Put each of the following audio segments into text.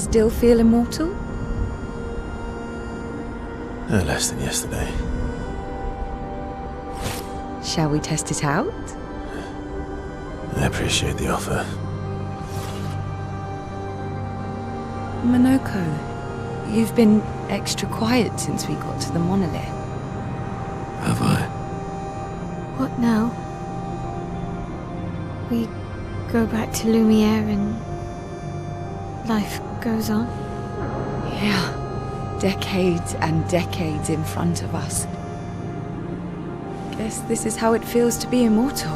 still feel immortal? No less than yesterday. Shall we test it out? I appreciate the offer. Monoko, you've been extra quiet since we got to the monolith. Have I? What now? We go back to Lumière and life goes on? Yeah, decades and decades in front of us. Guess this is how it feels to be immortal.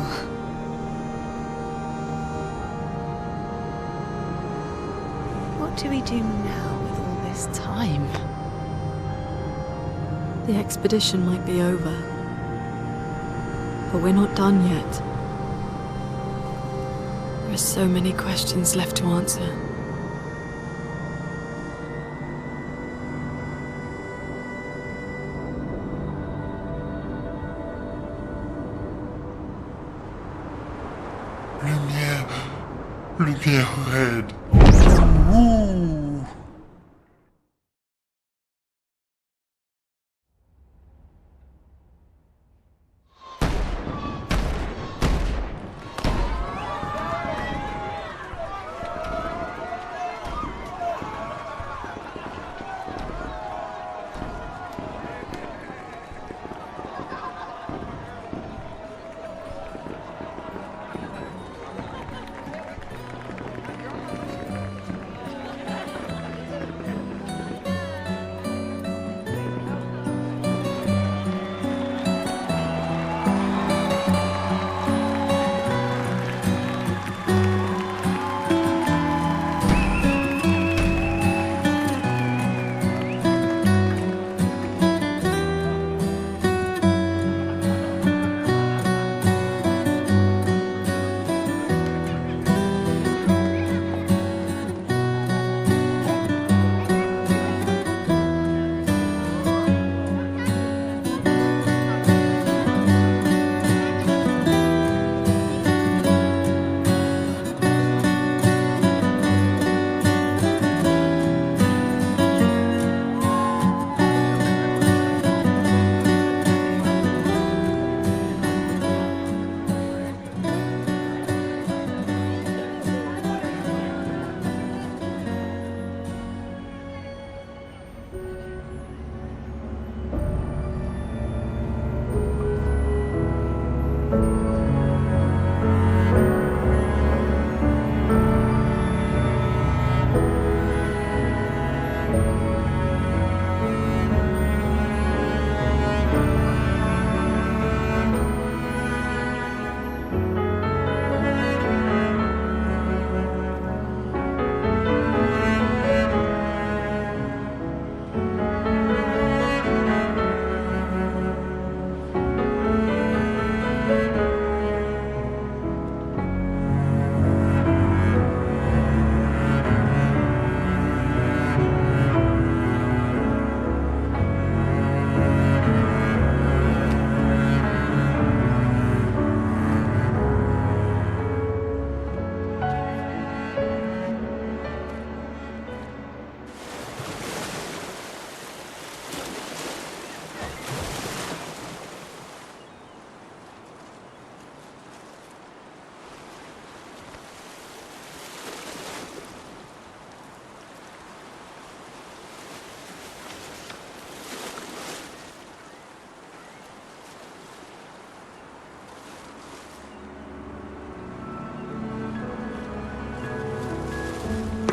What do we do now with all this time? The expedition might be over, but we're not done yet. There are so many questions left to answer. Lumière red. Ooh.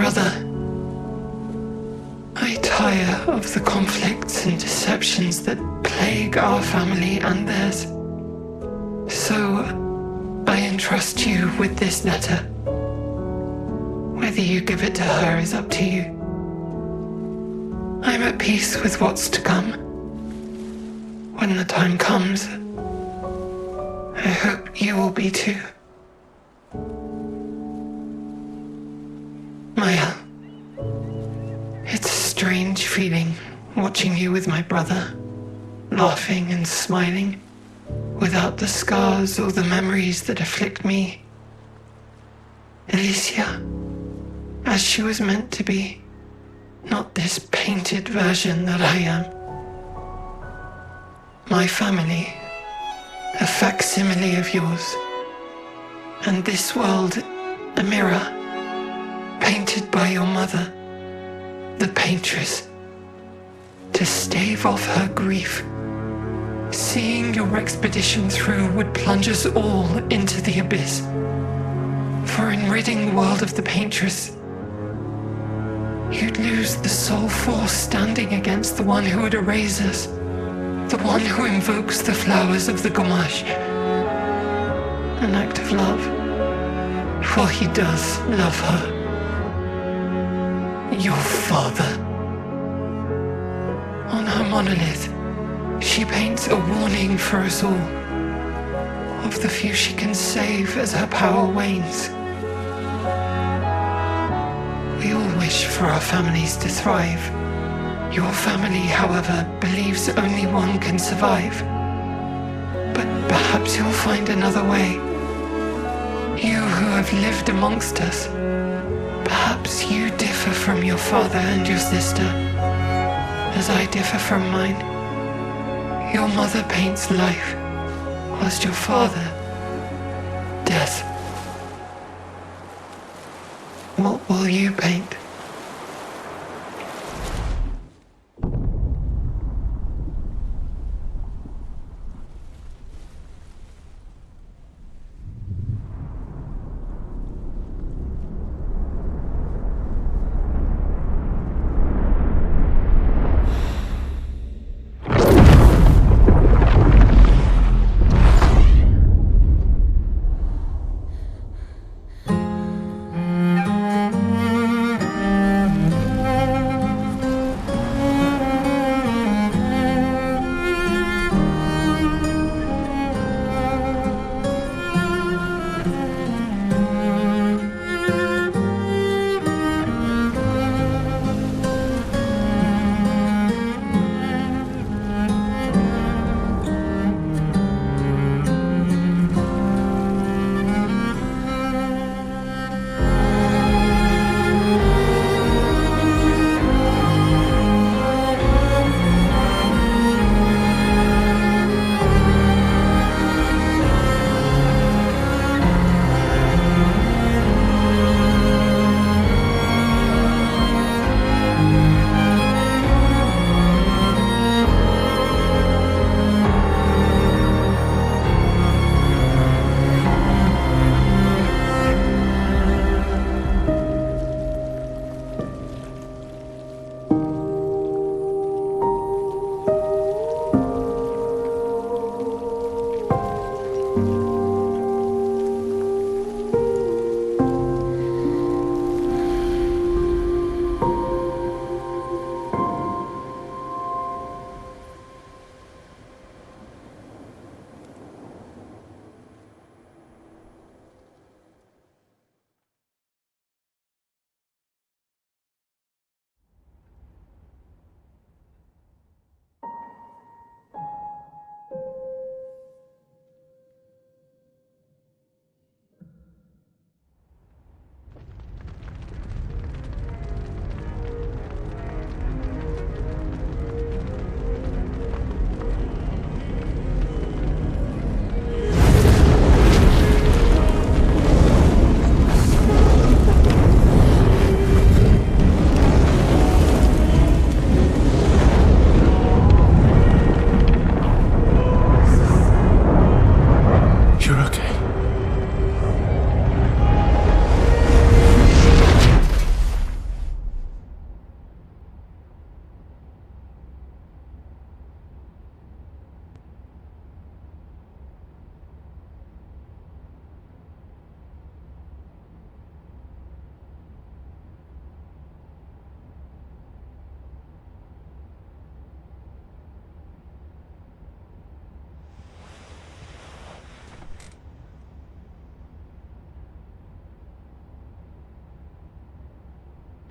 Brother, I tire of the conflicts and deceptions that plague our family and theirs. So, I entrust you with this letter. Whether you give it to her is up to you. I'm at peace with what's to come. When the time comes, I hope you will be too. Maya, it's a strange feeling watching you with my brother, laughing and smiling, without the scars or the memories that afflict me. Alicia, as she was meant to be, not this painted version that I am. My family, a facsimile of yours, and this world, a mirror, painted by your mother, the paintress, to stave off her grief. Seeing your expedition through would plunge us all into the abyss. For in ridding the world of the paintress, you'd lose the sole force standing against the one who would erase us, the one who invokes the flowers of the gommage. An act of love, for he does love her. Your father. On her monolith, she paints a warning for us all, of the few she can save as her power wanes. We all wish for our families to thrive. Your family, however, believes only one can survive. But perhaps you'll find another way. You who have lived amongst us, perhaps you differ from your father and your sister, as I differ from mine. Your mother paints life, whilst your father, death. What will you paint?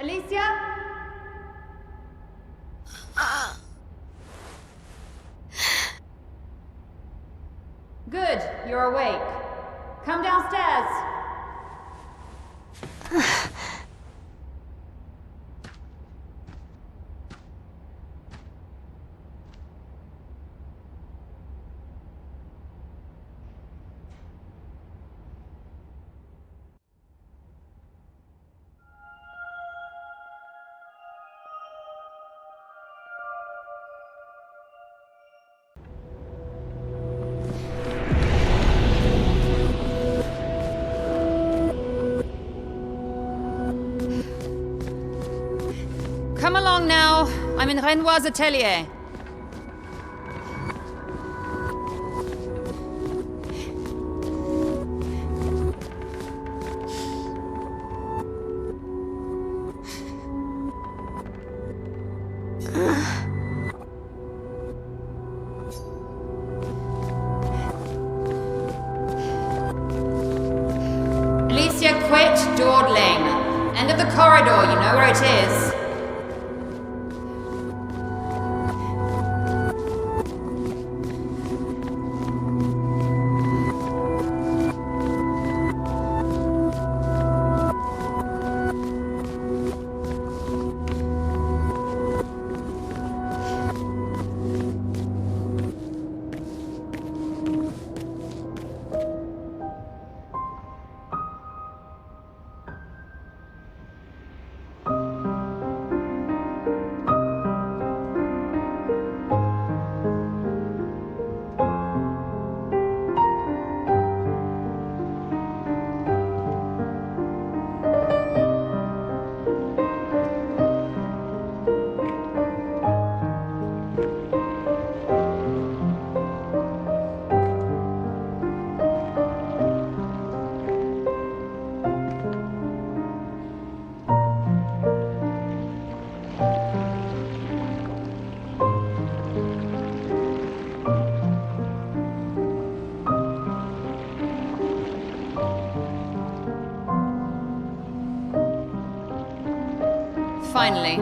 Alicia? Good, you're awake. Come downstairs. come along now. I'm in Renoir's atelier. Alicia, quit dawdling. End of the corridor, you know where it is. Finally.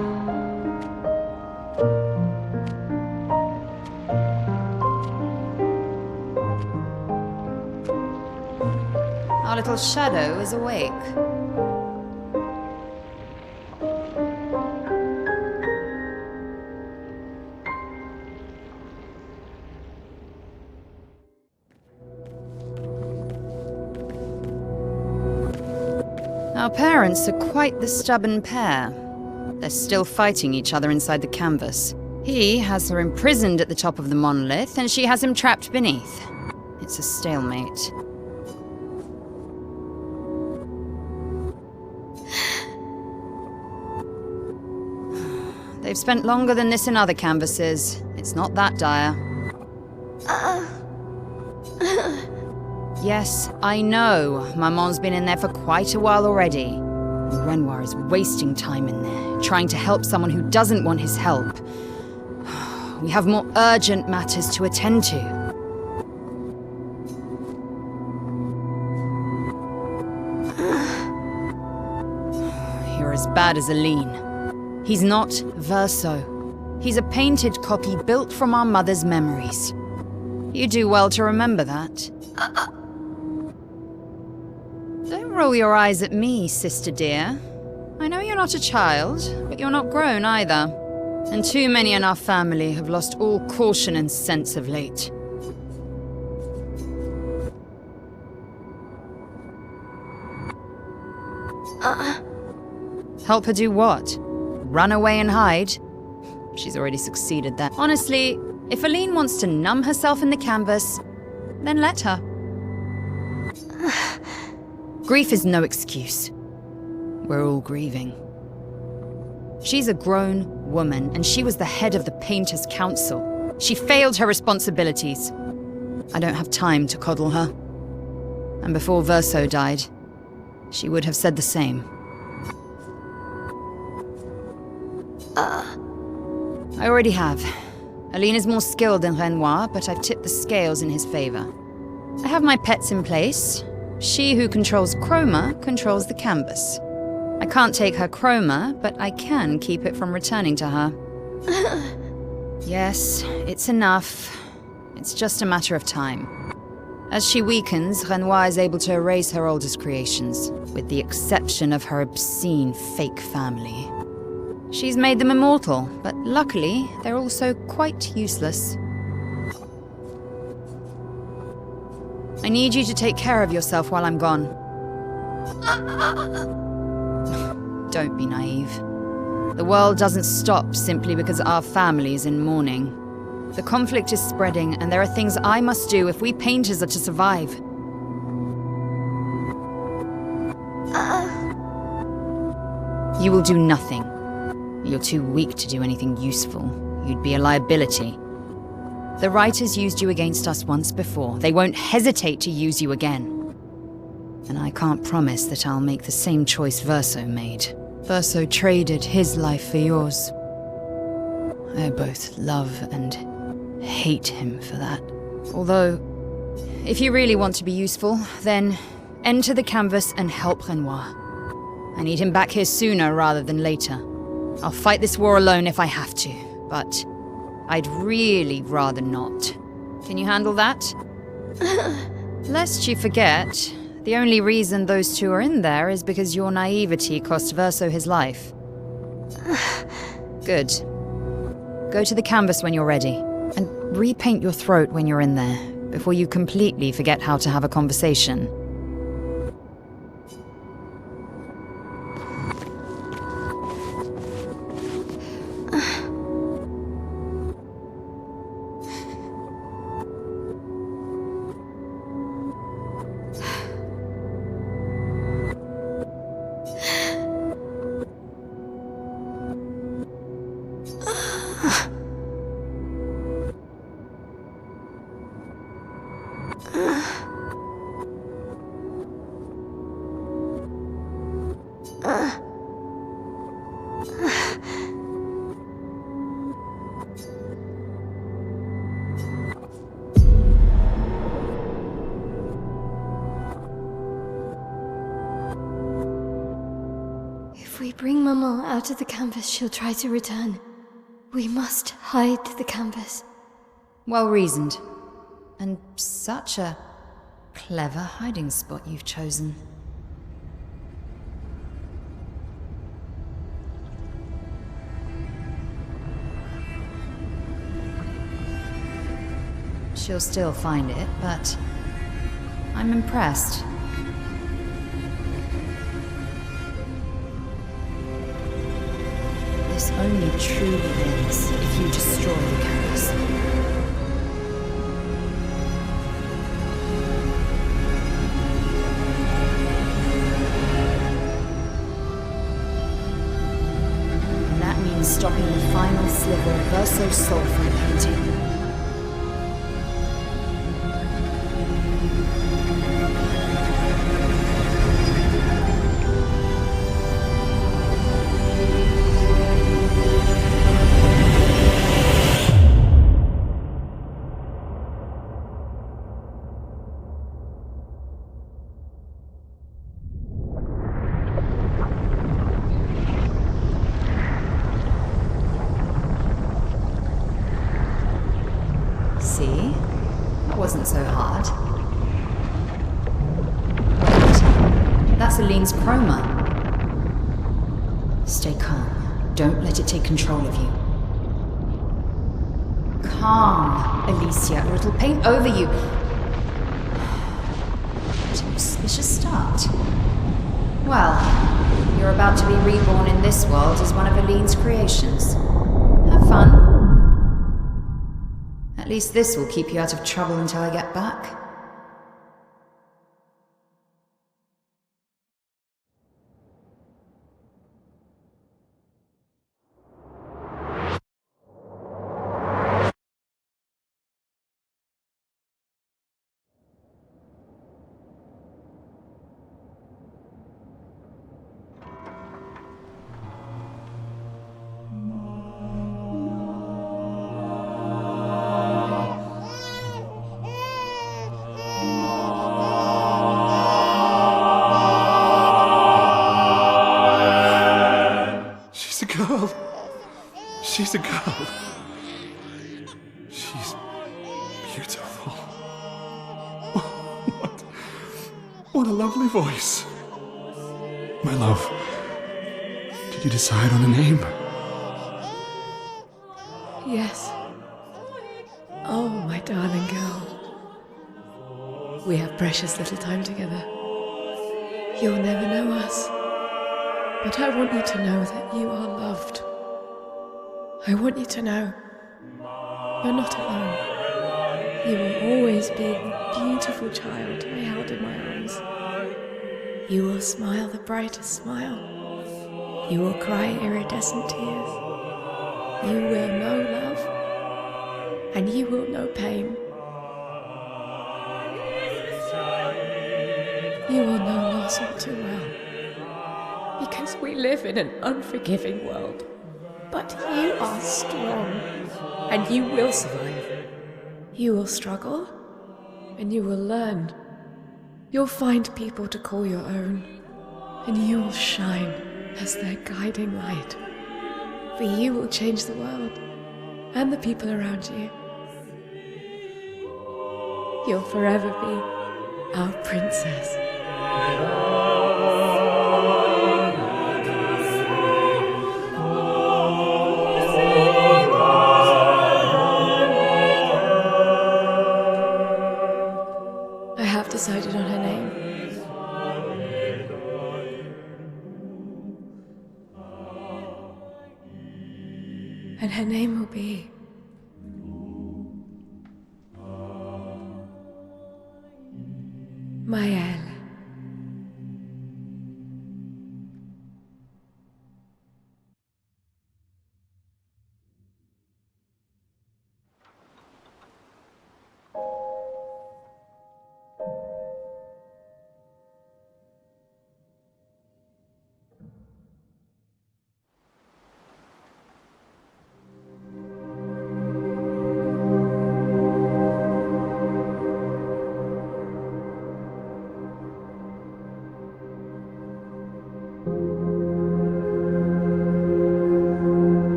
Our little shadow is awake. Our parents are quite the stubborn pair. They're still fighting each other inside the canvas. He has her imprisoned at the top of the monolith, and she has him trapped beneath. It's a stalemate. They've spent longer than this in other canvases. It's not that dire. Yes, I know. Maman's been in there for quite a while already. Renoir is wasting time in there, trying to help someone who doesn't want his help. We have more urgent matters to attend to. You're as bad as Aline. He's not Verso. He's a painted copy built from our mother's memories. You do well to remember that. Don't roll your eyes at me, sister dear. I know you're not a child, but you're not grown either. And too many in our family have lost all caution and sense of late. Help her do what? Run away and hide? She's already succeeded there. Honestly, if Aline wants to numb herself in the canvas, then let her. Grief is no excuse. We're all grieving. She's a grown woman, and she was the head of the Painters' Council. She failed her responsibilities. I don't have time to coddle her. And before Verso died, she would have said the same. I already have. Aline is more skilled than Renoir, but I've tipped the scales in his favor. I have my pets in place. She who controls chroma controls the canvas. I can't take her chroma, but I can keep it from returning to her. Yes, it's enough. It's just a matter of time. As she weakens, Renoir is able to erase her oldest creations, with the exception of her obscene fake family. She's made them immortal, but luckily, they're also quite useless. I need you to take care of yourself while I'm gone. Don't be naive. The world doesn't stop simply because our family is in mourning. The conflict is spreading, and there are things I must do if we painters are to survive. You will do nothing. You're too weak to do anything useful. You'd be a liability. The writers used you against us once before. They won't hesitate to use you again. And I can't promise that I'll make the same choice Verso made. Verso traded his life for yours. I both love and hate him for that. Although, if you really want to be useful, then enter the canvas and help Renoir. I need him back here sooner rather than later. I'll fight this war alone if I have to, but I'd really rather not. Can you handle that? Lest you forget, the only reason those two are in there is because your naivety cost Verso his life. Good. Go to the canvas when you're ready, and repaint your throat when you're in there, before you completely forget how to have a conversation. If we bring Maman out of the canvas, she'll try to return. We must hide the canvas. Well reasoned. And such a clever hiding spot you've chosen. She'll still find it, but I'm impressed. This only truly ends if you destroy the canvas. And that means stopping the final sliver of Verso's soul from the painting. See? It wasn't so hard. Wait, that's Aline's chroma. Stay calm. Don't let it take control of you. Calm, Alicia, or it'll paint over you. What an auspicious start. Well, you're about to be reborn in this world as one of Aline's creations. Have fun. At least this will keep you out of trouble until I get back. She's a girl. She's beautiful. What a lovely voice. My love, did you decide on a name? Yes. Oh, my darling girl. We have precious little time together. You'll never know us. But I want you to know that you are loved. I want you to know you're not alone. You will always be the beautiful child I held in my arms. You will smile the brightest smile. You will cry iridescent tears. You will know love, and you will know pain. You will know loss all too well, because we live in an unforgiving world. But you are strong, and you will survive. You will struggle, and you will learn. You'll find people to call your own, and you will shine as their guiding light. For you will change the world, and the people around you. You'll forever be our princess. I have decided on her name. And her name will be Mael.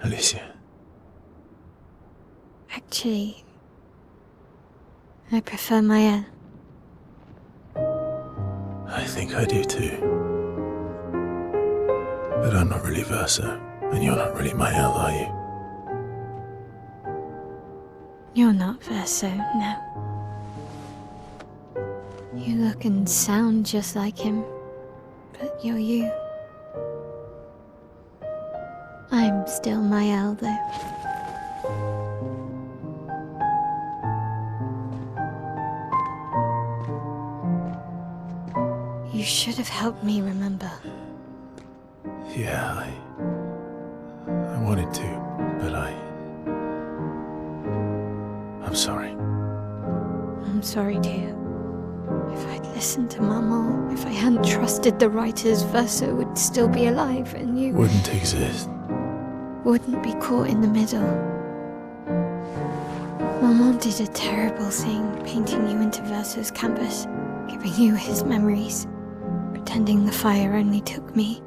Alicia. Actually, I prefer Mael. I think I do too. But I'm not really Verso, and you're not really Mael, are you? You're not Verso, no. You look and sound just like him, but you're you. I'm still Mael, though. You should have helped me remember. Yeah, I wanted to, but I'm sorry. I'm sorry too. If I'd listened to Maman, if I hadn't trusted the writers, Verso would still be alive and you Wouldn't exist. wouldn't be caught in the middle. Maman did a terrible thing, painting you into Verso's canvas, giving you his memories, pretending the fire only took me.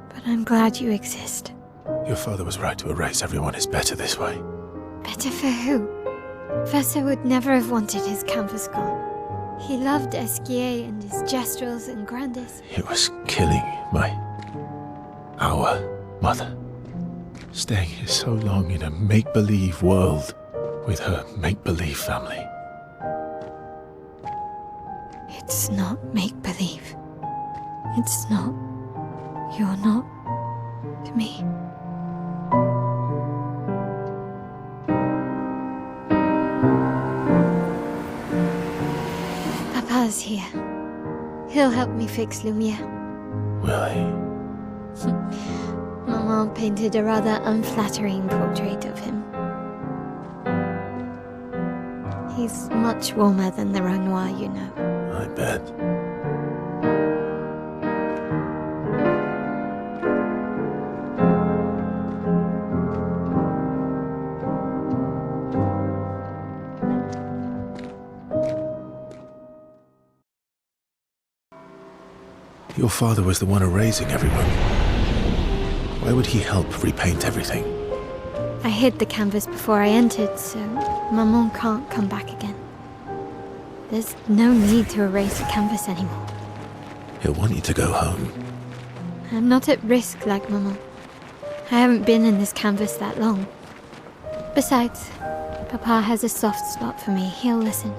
But I'm glad you exist. Your father was right to erase everyone is better this way. Better for who? Verso would never have wanted his canvas gone. He loved Esquier and his gestrels and grandes. It was killing our mother. Staying here so long in a make-believe world with her make-believe family. It's not make-believe. It's not. You're not to me. Papa's here. He'll help me fix Lumière. Will he? Maman painted a rather unflattering portrait of him. He's much warmer than the Renoir, you know. I bet. Your father was the one erasing everyone. Why would he help repaint everything? I hid the canvas before I entered, so Maman can't come back again. There's no need to erase the canvas anymore. He'll want you to go home. I'm not at risk like Mama. I haven't been in this canvas that long. Besides, Papa has a soft spot for me. He'll listen.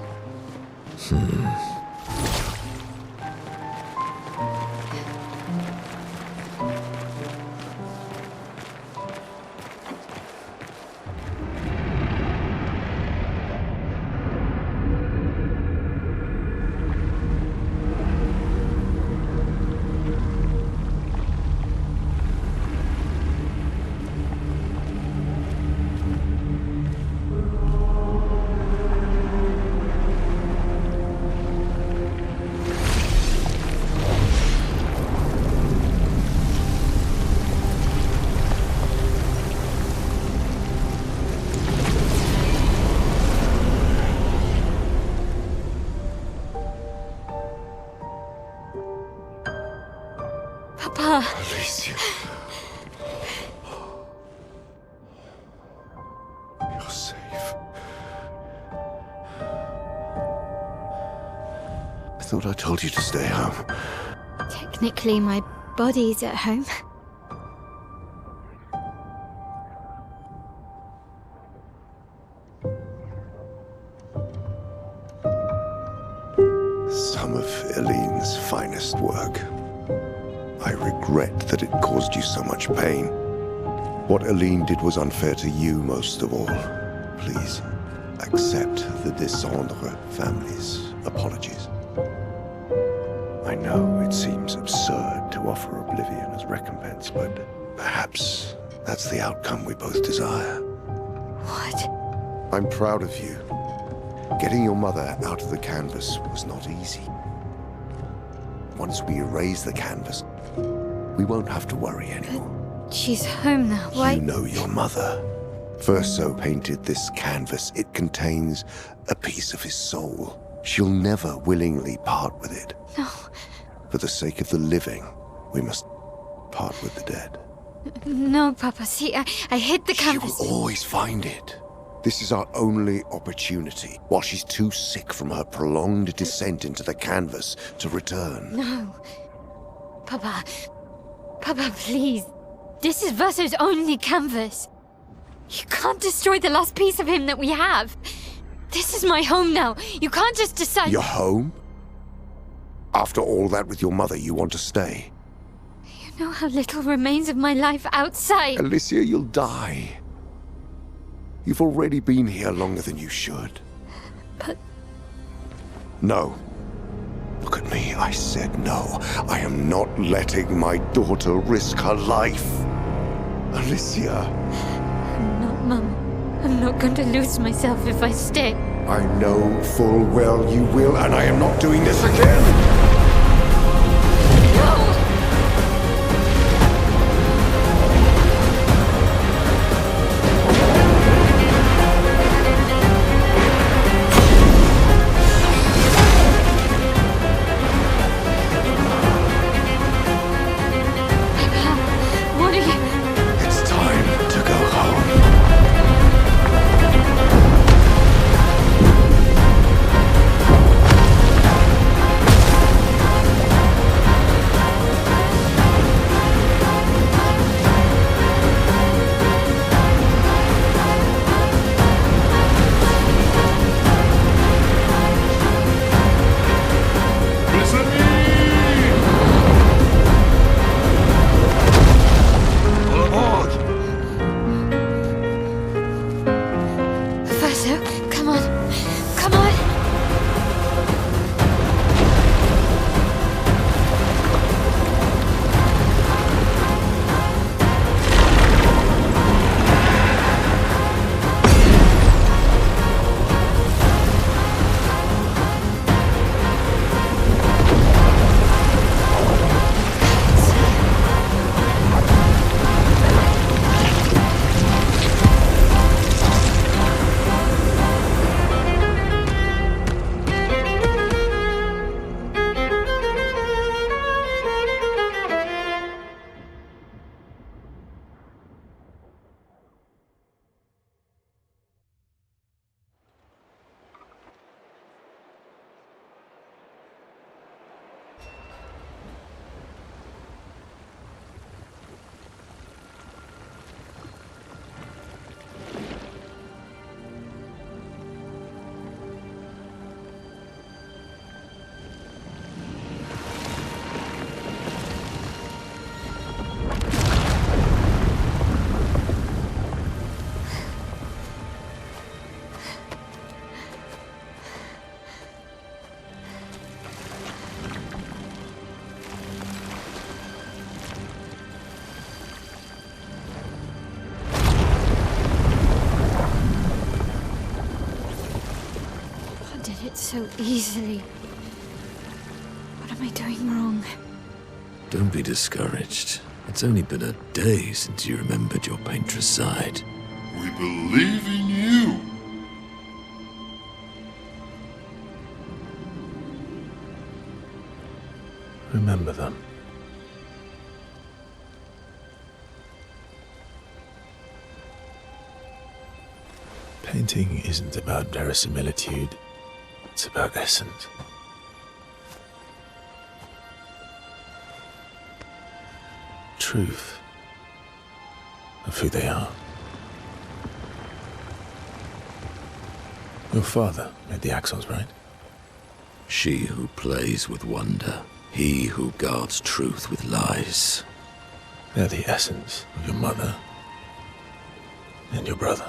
Papa! Alicia. You're safe. I thought I told you to stay home. Technically, my body's at home. Some of Eileen's finest work. I regret that it caused you so much pain. What Eileen did was unfair to you most of all. Please, accept the Descendre family's apologies. I know it seems absurd to offer oblivion as recompense, but perhaps that's the outcome we both desire. What? I'm proud of you. Getting your mother out of the canvas was not easy. Once we erase the canvas, we won't have to worry anymore. She's home now. Why? You know your mother. Verso painted this canvas. It contains a piece of his soul. She'll never willingly part with it. No. For the sake of the living, we must part with the dead. No, Papa. See, I hid the canvas. She will always find it. This is our only opportunity, while she's too sick from her prolonged descent into the canvas to return. No. Papa. Papa, please. This is Verso's only canvas. You can't destroy the last piece of him that we have. This is my home now. You can't just decide... Your home? After all that with your mother, you want to stay? You know how little remains of my life outside. Alicia, you'll die. You've already been here longer than you should. But... No. Look at me, I said no. I am not letting my daughter risk her life. Alicia. I'm not, Mum. I'm not going to lose myself if I stay. I know full well you will, and I am not doing this again! No! so easily. What am I doing wrong? Don't be discouraged. It's only been a day since you remembered your paintress side. We believe in you. Remember them. Painting isn't about verisimilitude, it's about essence. Truth of who they are. Your father made the axles, right? She who plays with wonder, he who guards truth with lies. They're the essence of your mother and your brother.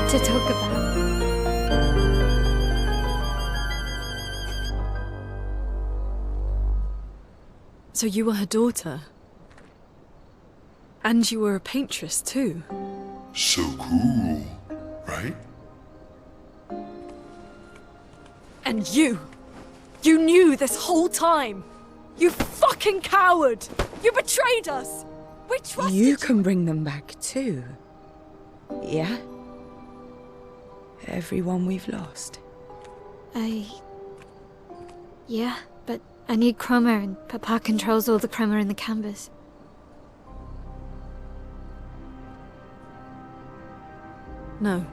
To talk about. So you were her daughter? And you were a paintress too? So cool, right? And you knew this whole time! You fucking coward! You betrayed us! We trusted you! You can bring them back too. Yeah? Everyone we've lost. Yeah, but I need chroma and Papa controls all the chroma in the canvas. No.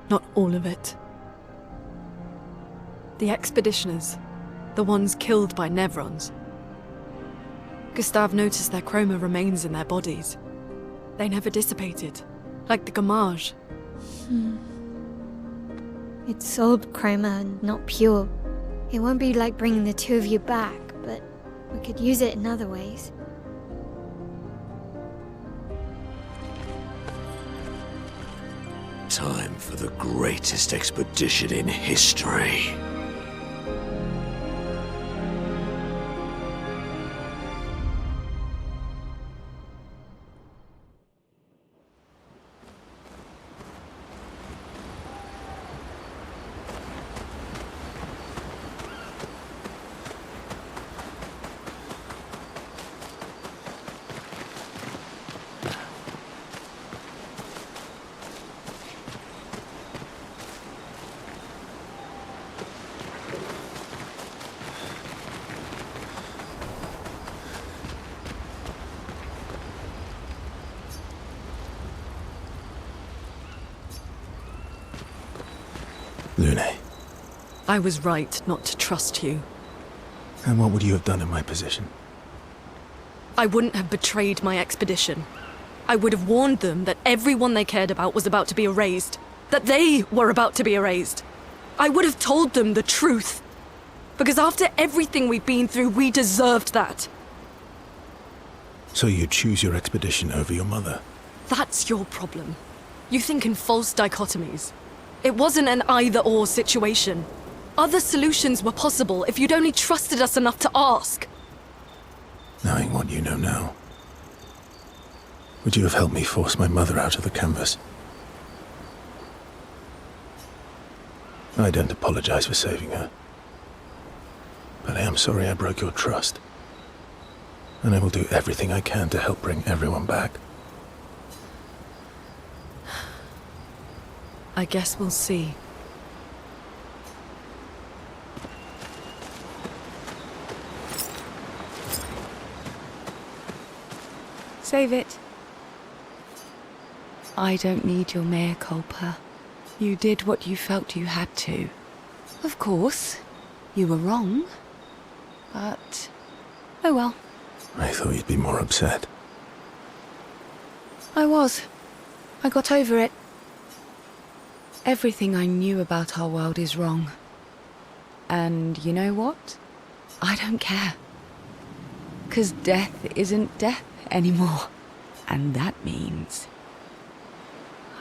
Not all of it. The expeditioners, the ones killed by Nevrons. Gustave noticed their chroma remains in their bodies. They never dissipated, like the gamage. It's sold chroma and not pure. It won't be like bringing the two of you back, but we could use it in other ways. Time for the greatest expedition in history. Lune. I was right not to trust you. And what would you have done in my position? I wouldn't have betrayed my expedition. I would have warned them that everyone they cared about was about to be erased. That they were about to be erased. I would have told them the truth. Because after everything we've been through, we deserved that. So you choose your expedition over your mother? That's your problem. You think in false dichotomies. It wasn't an either-or situation. Other solutions were possible if you'd only trusted us enough to ask. Knowing what you know now, would you have helped me force my mother out of the canvas? I don't apologize for saving her. But I am sorry I broke your trust. And I will do everything I can to help bring everyone back. I guess we'll see. Save it. I don't need your mea culpa. You did what you felt you had to. Of course, you were wrong. But, oh well. I thought you'd be more upset. I was. I got over it. Everything I knew about our world is wrong. And you know what? I don't care. 'Cause death isn't death anymore. And that means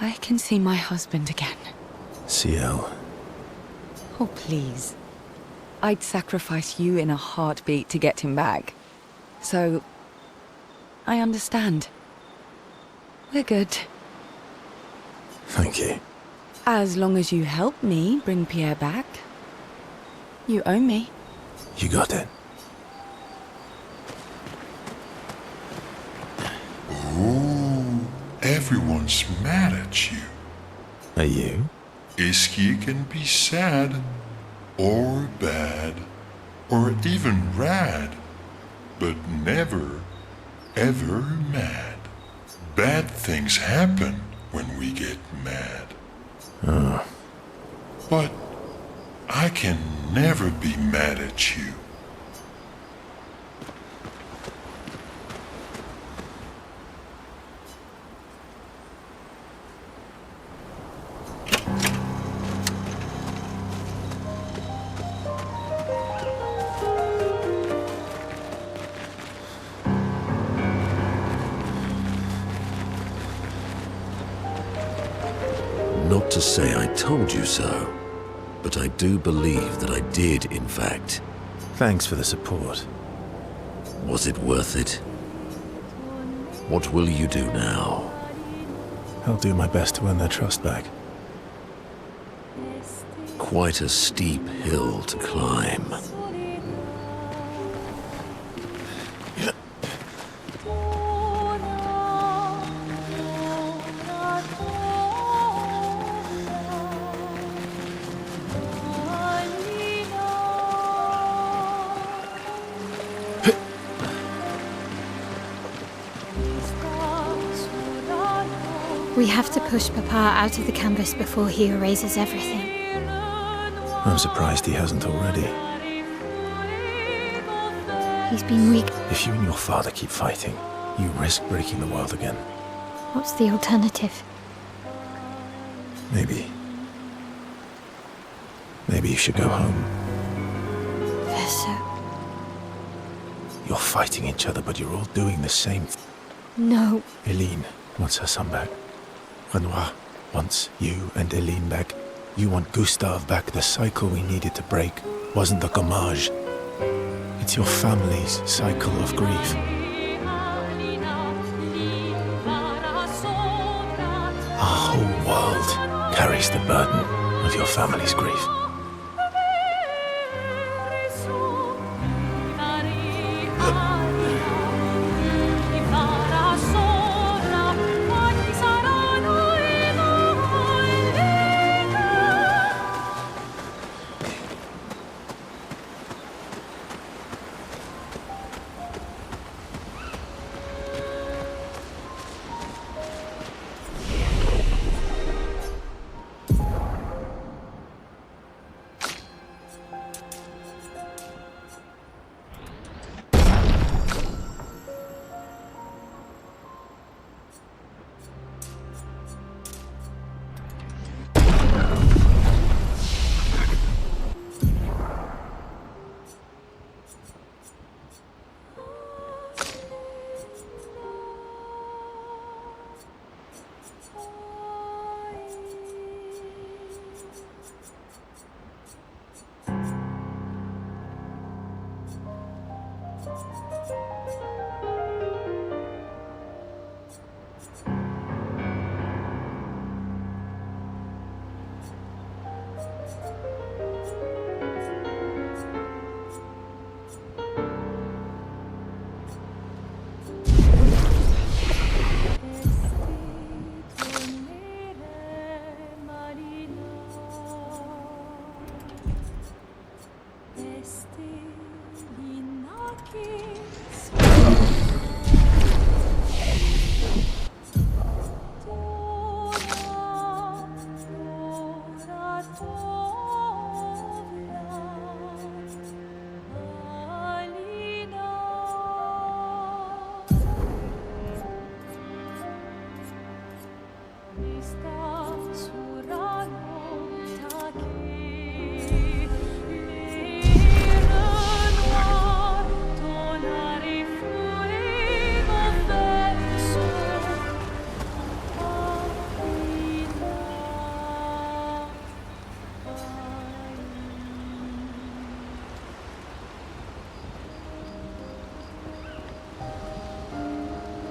I can see my husband again. CL. Oh, please. I'd sacrifice you in a heartbeat to get him back. So, I understand. We're good. Thank you. As long as you help me bring Pierre back. You owe me. You got it. Oh, everyone's mad at you. Are you? Ischia can be sad, or bad, or even rad, but never, ever mad. Bad things happen when we get mad. Oh. But I can never be mad at you. Not to say I told you so, but I do believe that I did, in fact. Thanks for the support. Was it worth it? What will you do now? I'll do my best to earn their trust back. Quite a steep hill to climb. We have to push Papa out of the canvas before he erases everything. I'm surprised he hasn't already. He's been weak. If you and your father keep fighting, you risk breaking the world again. What's the alternative? Maybe you should go home. Verso. You're fighting each other, but you're all doing the same No. Eileen wants her son back. Renoir wants you and Eileen back. You want Gustave back. The cycle we needed to break wasn't the gommage. It's your family's cycle of grief. Our whole world carries the burden of your family's grief.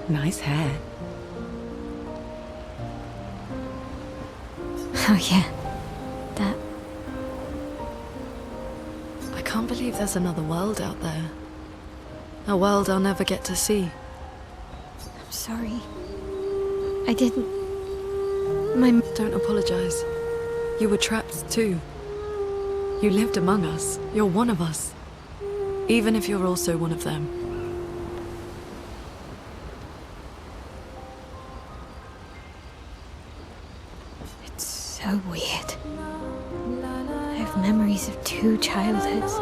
Nice hair. Oh yeah, that. I can't believe there's another world out there. A world I'll never get to see. I'm sorry. I didn't... Don't apologize. You were trapped too. You lived among us. You're one of us. Even if you're also one of them. It's so weird. I have memories of 2 childhoods.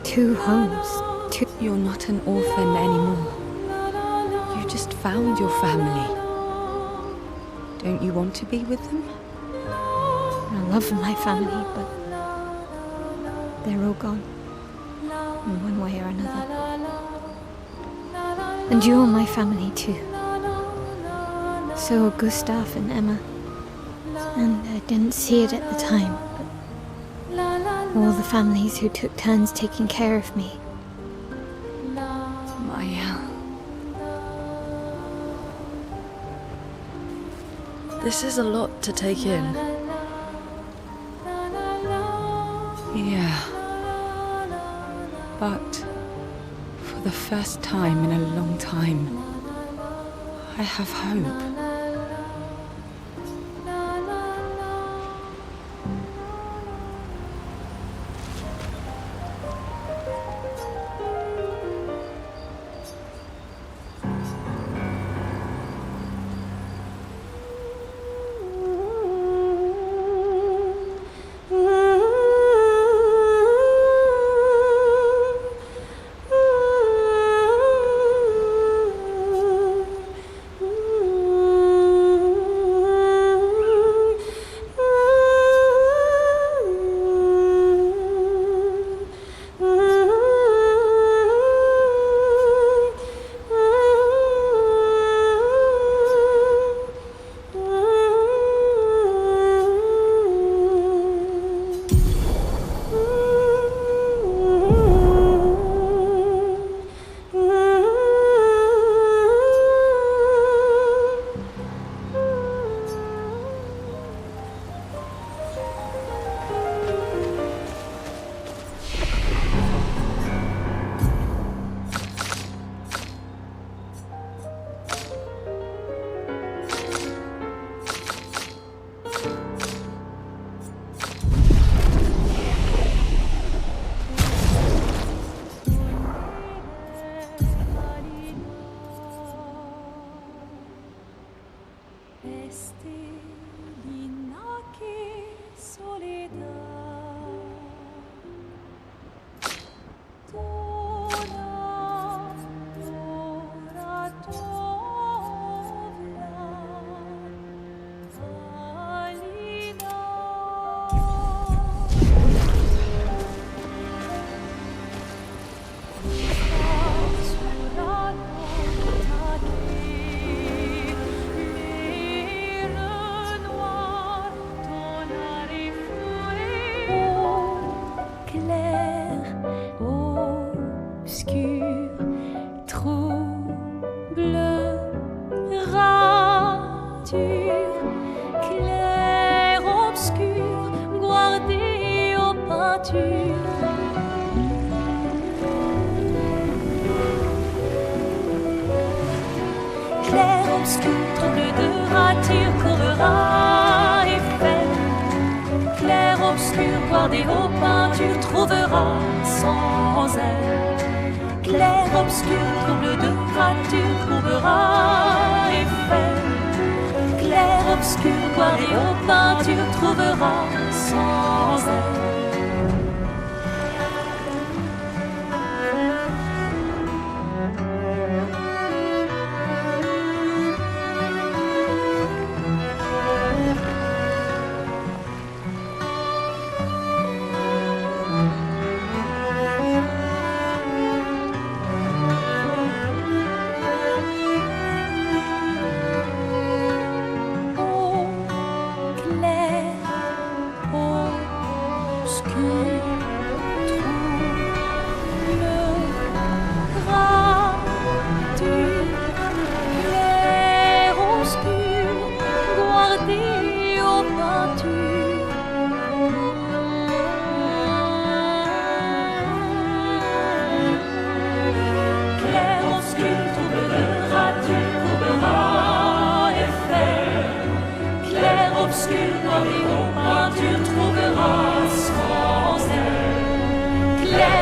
2 homes. 2... You're not an orphan anymore. You just found your family. Don't you want to be with them? I love my family, but they're all gone. In one way or another. And you're my family too. So are Gustav and Emma. And I didn't see it at the time, but all the families who took turns taking care of me. Maya. This is a lot to take in. Yeah. But for the first time in a long time, I have hope.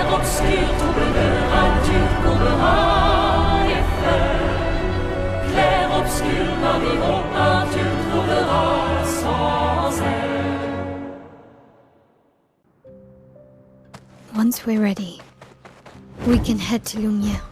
clair obscur, trouveras-tu, trouveras les fleurs. Clair obscur, navigons un, tu trouveras sans air. Once we're ready, we can head to Lumière.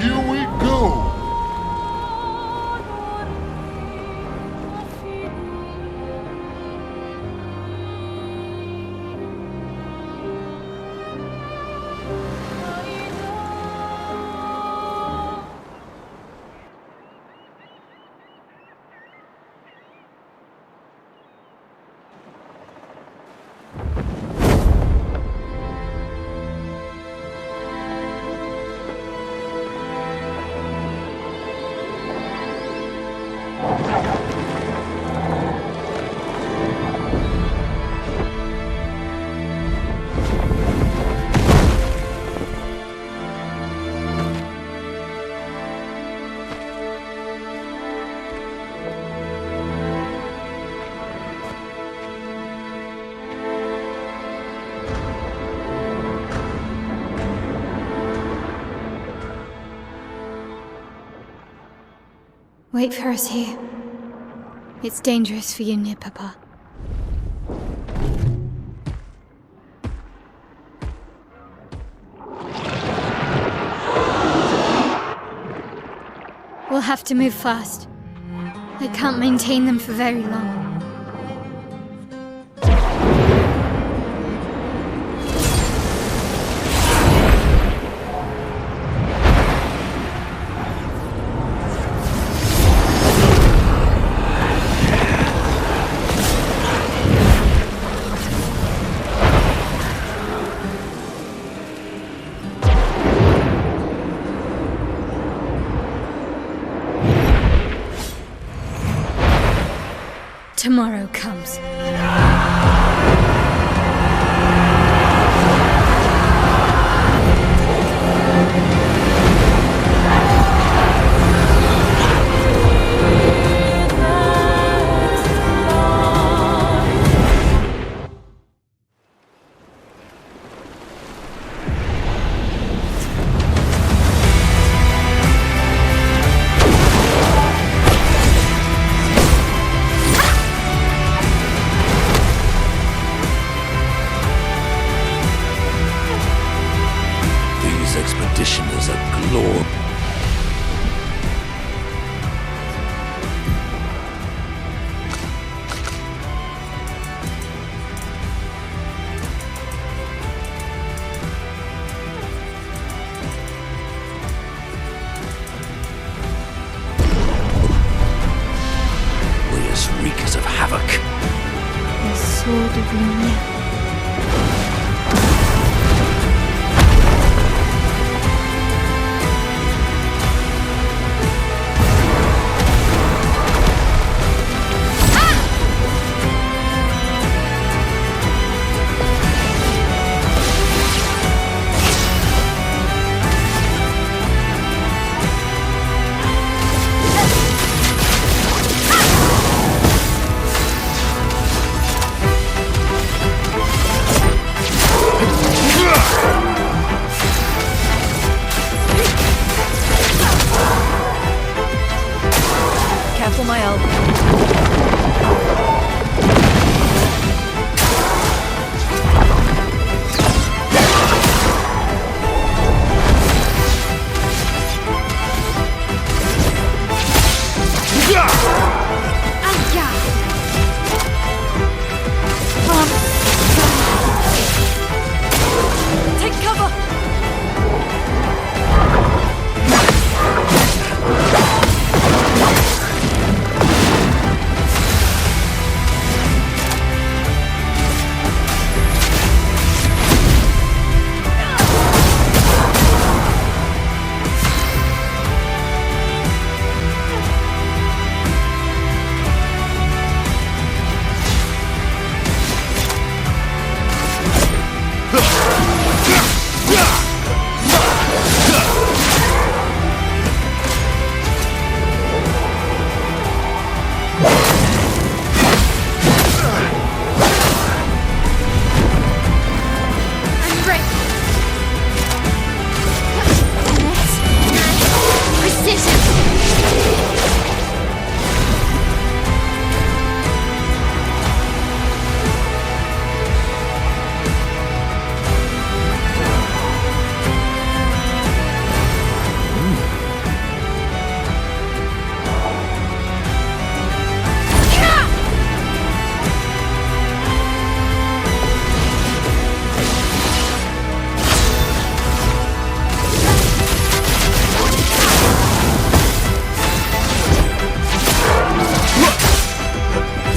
Here we go! Wait for us here. It's dangerous for you near Papa. We'll have to move fast. I can't maintain them for very long. Tomorrow comes. Expeditioners are glorious. We're as wreakers of havoc. The sword of Lumière.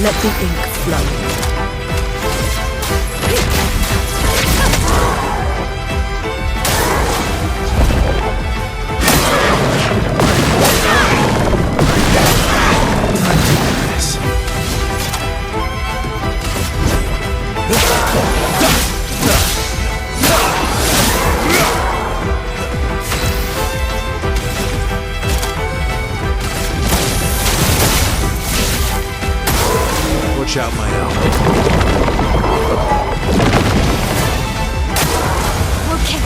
Let the ink flow. Watch out, my owl. Okay.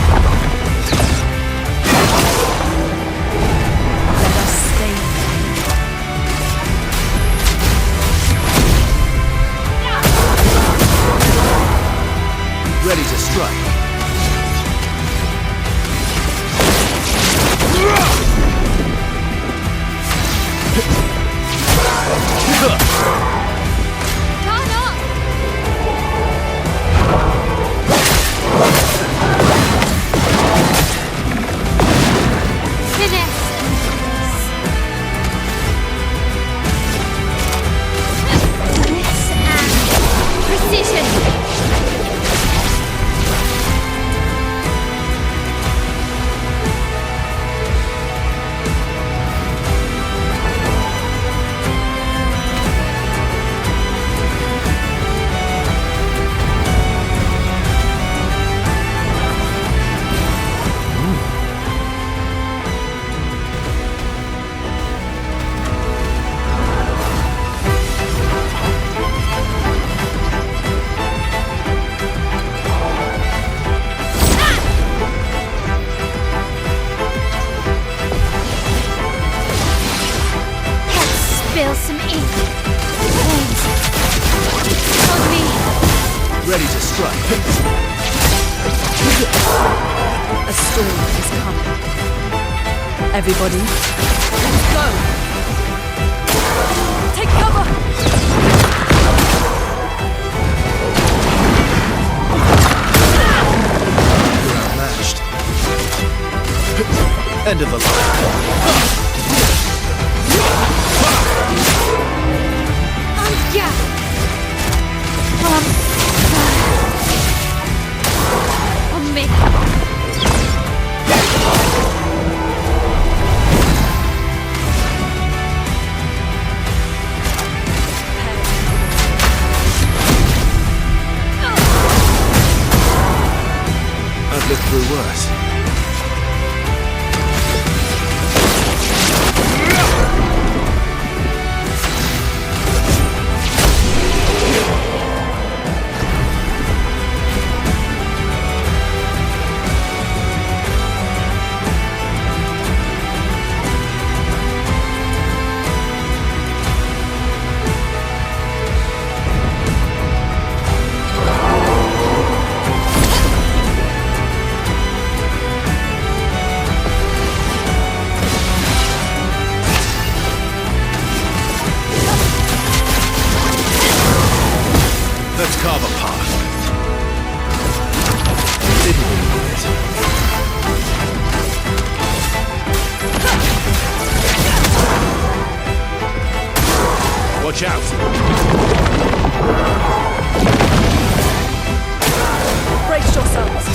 Let us stay. Ready to strike. Spill some ink. Hands. On me. Ready to strike. A storm is coming. Everybody, let's go! Take cover! You're outmatched. End of the line. Yeah. On me. I've lived through worse. Let's carve a path. Didn't we do it? Watch out! Brace yourselves.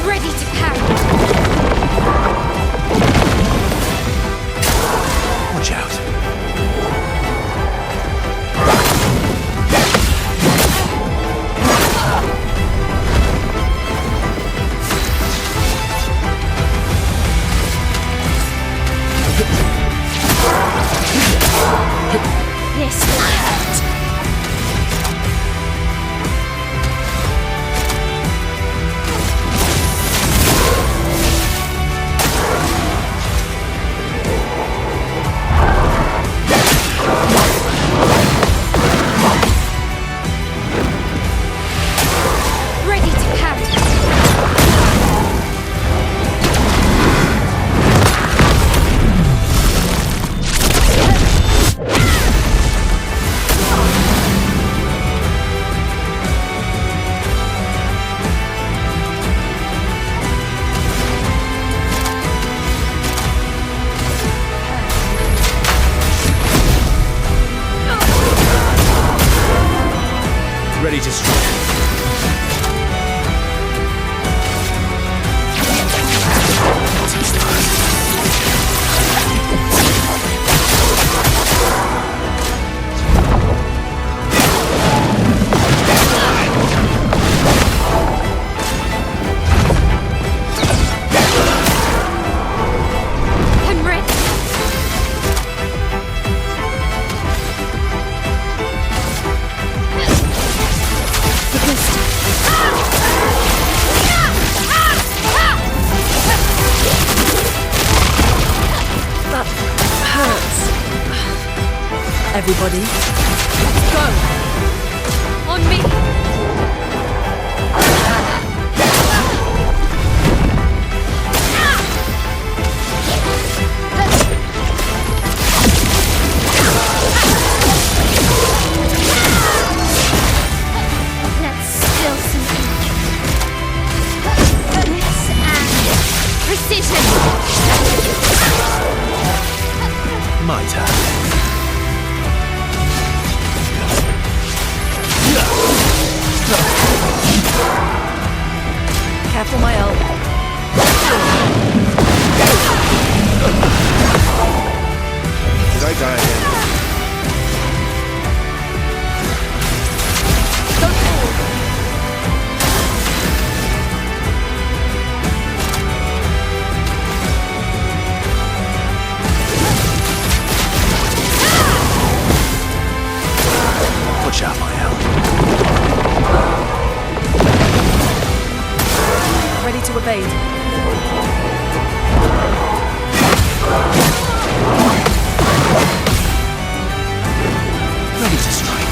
Ready to parry. Watch out! This will hurt. Ready to parry. Ready to strike. Everybody, go! On me! Let's spill something. This and precision! My turn. Careful, my elbow. Did I die again? Don't fall! Watch out, my elbow. Ready to evade. Ready to strike.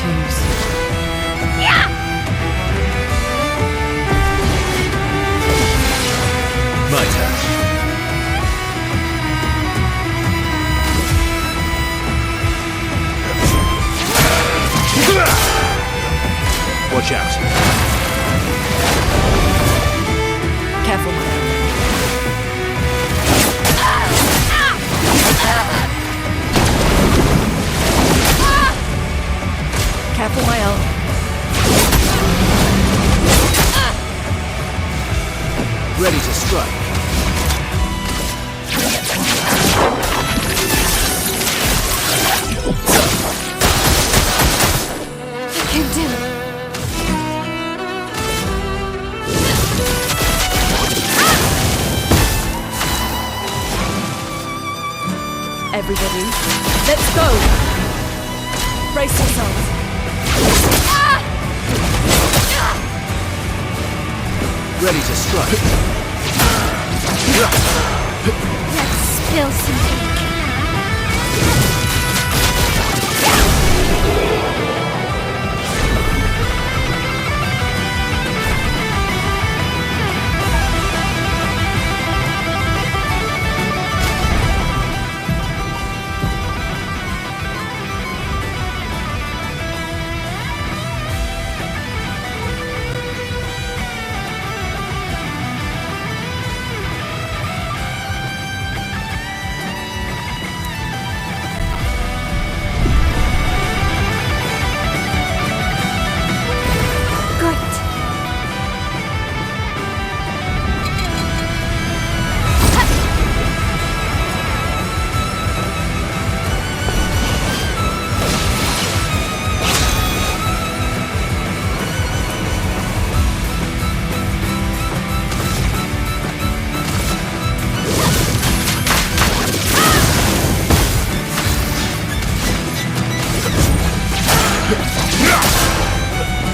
choose. My turn. Watch out. Careful, Maya. Careful, Maya. Ready to strike. I can't do it. Everybody, let's go! Brace yourselves. Ready to strike. Let's spill some ink.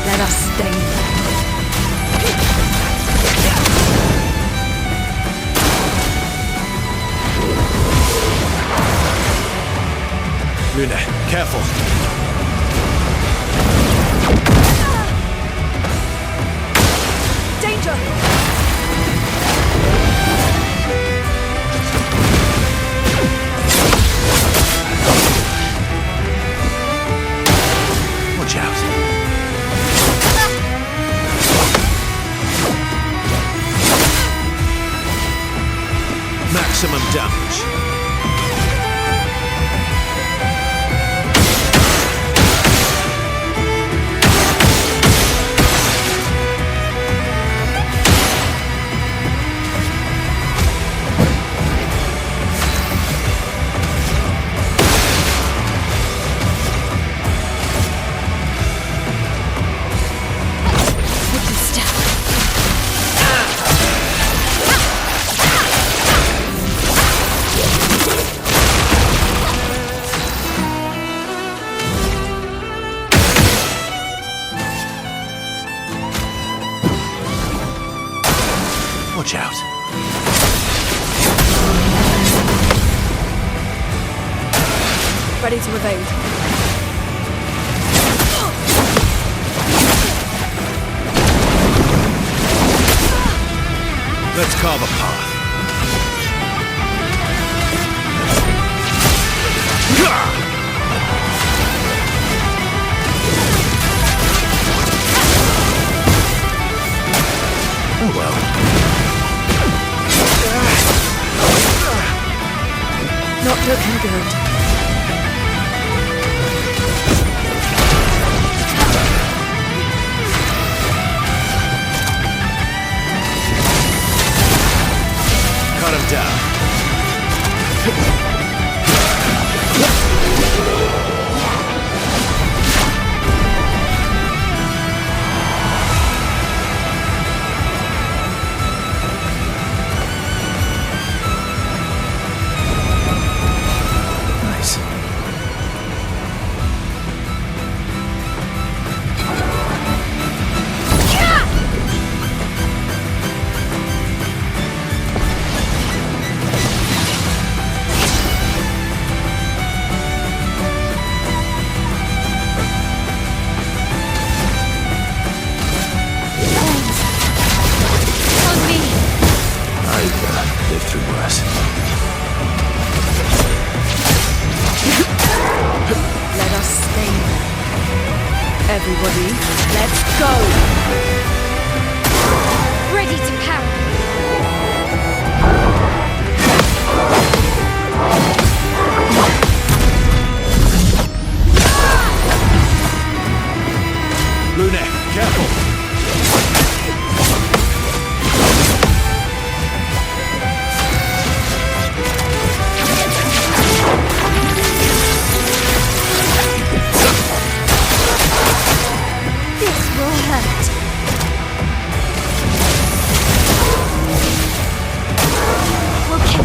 Let us stay. Luna, careful. Danger! Watch out. Maximum damage. Watch out. Ready to evade. Let's carve a path. Oh well. Not looking good. Everybody, let's go! Ready to power. Lumière, careful! This will hurt. Okay.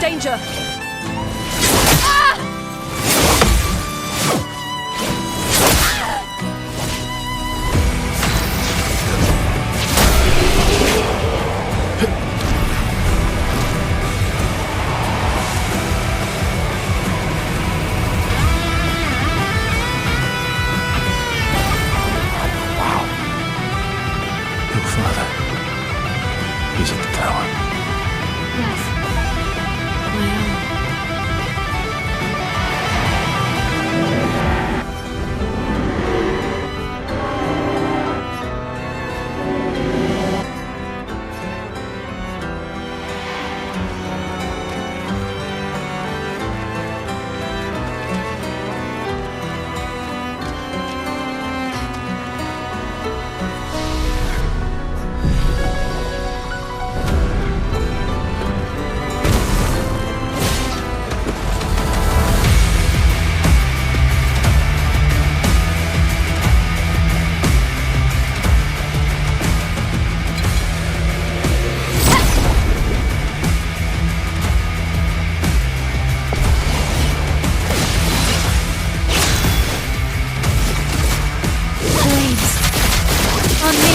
Danger! Your father. He's at the tower. Yes. I am. Flames. On me.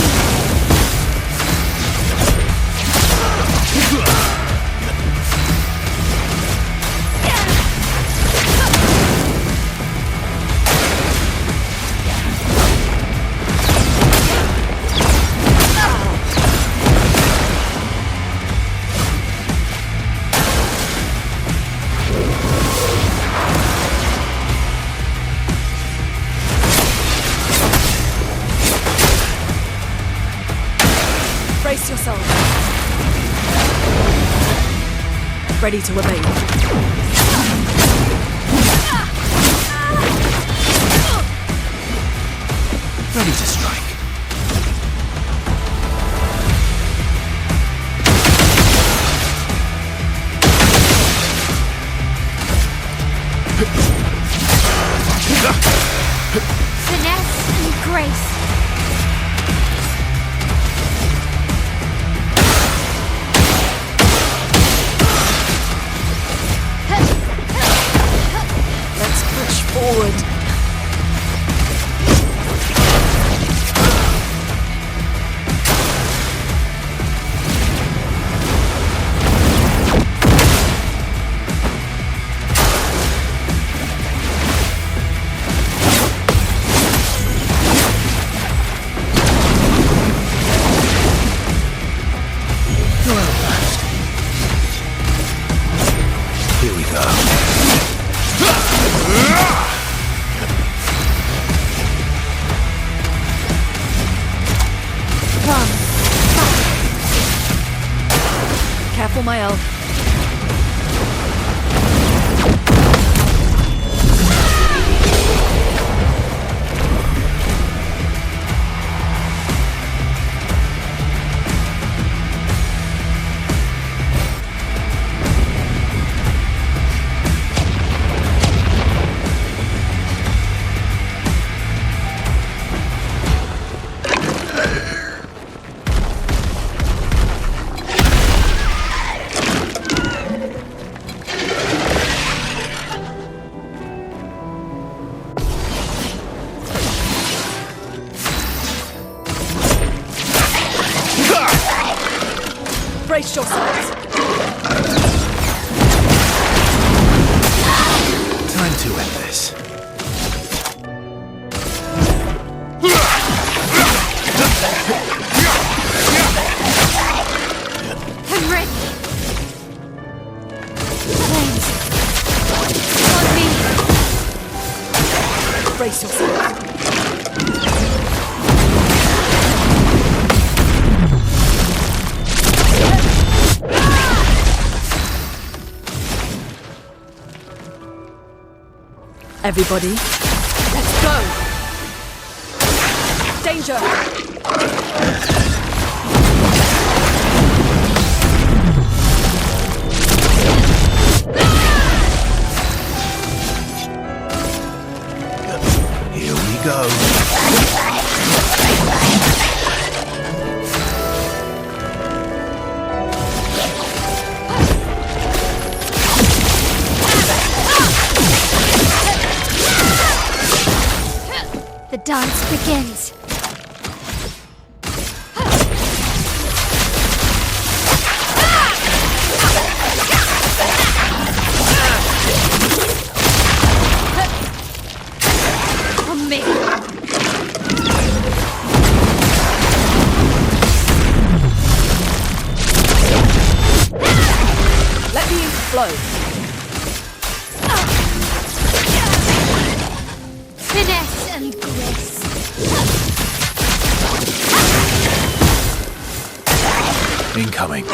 Brace yourself. Ready to obey. Ready to strike. Finesse and grace. Let's push forward. Here we go. Careful, my elf. Brace yourselves. Time to end this. Brace yourself. Everybody, let's go! Danger! Here we go. The dance begins. On me. Let me flow. Finesse and grace. Incoming.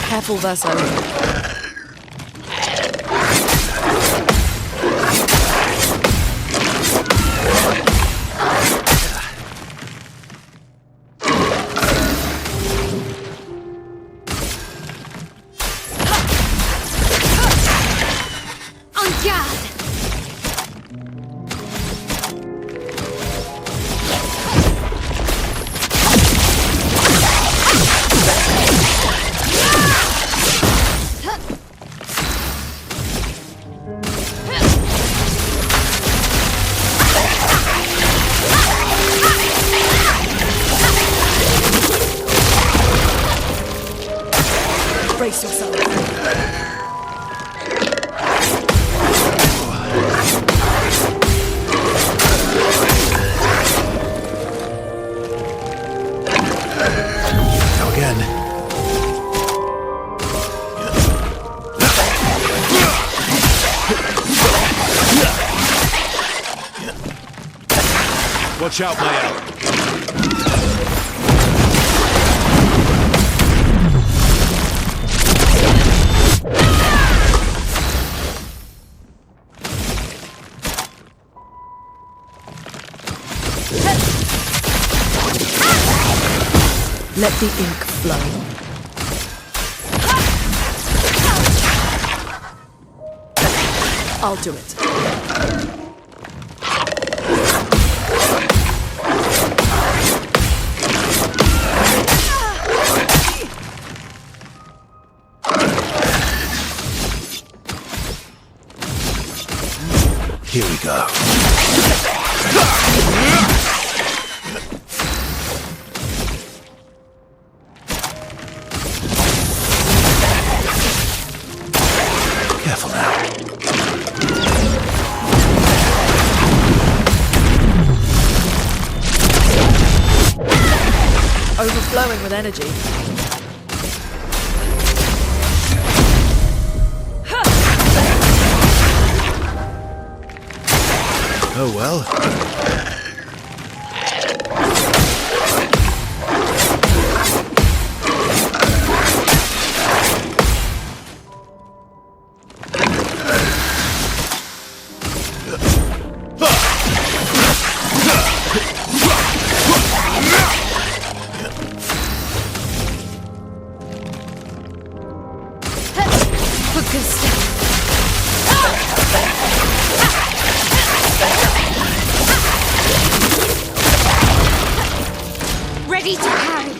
Careful, Verso. Brace yourself. Go again. Watch out, Maya. Let the ink flow. I'll do it. Here we go. Careful now. Overflowing with energy. Oh well. Ready to carry.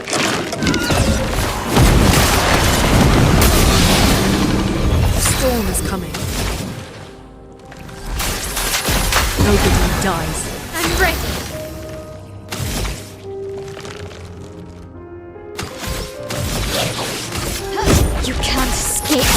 A storm is coming. Nobody dies. I'm ready. You can't escape.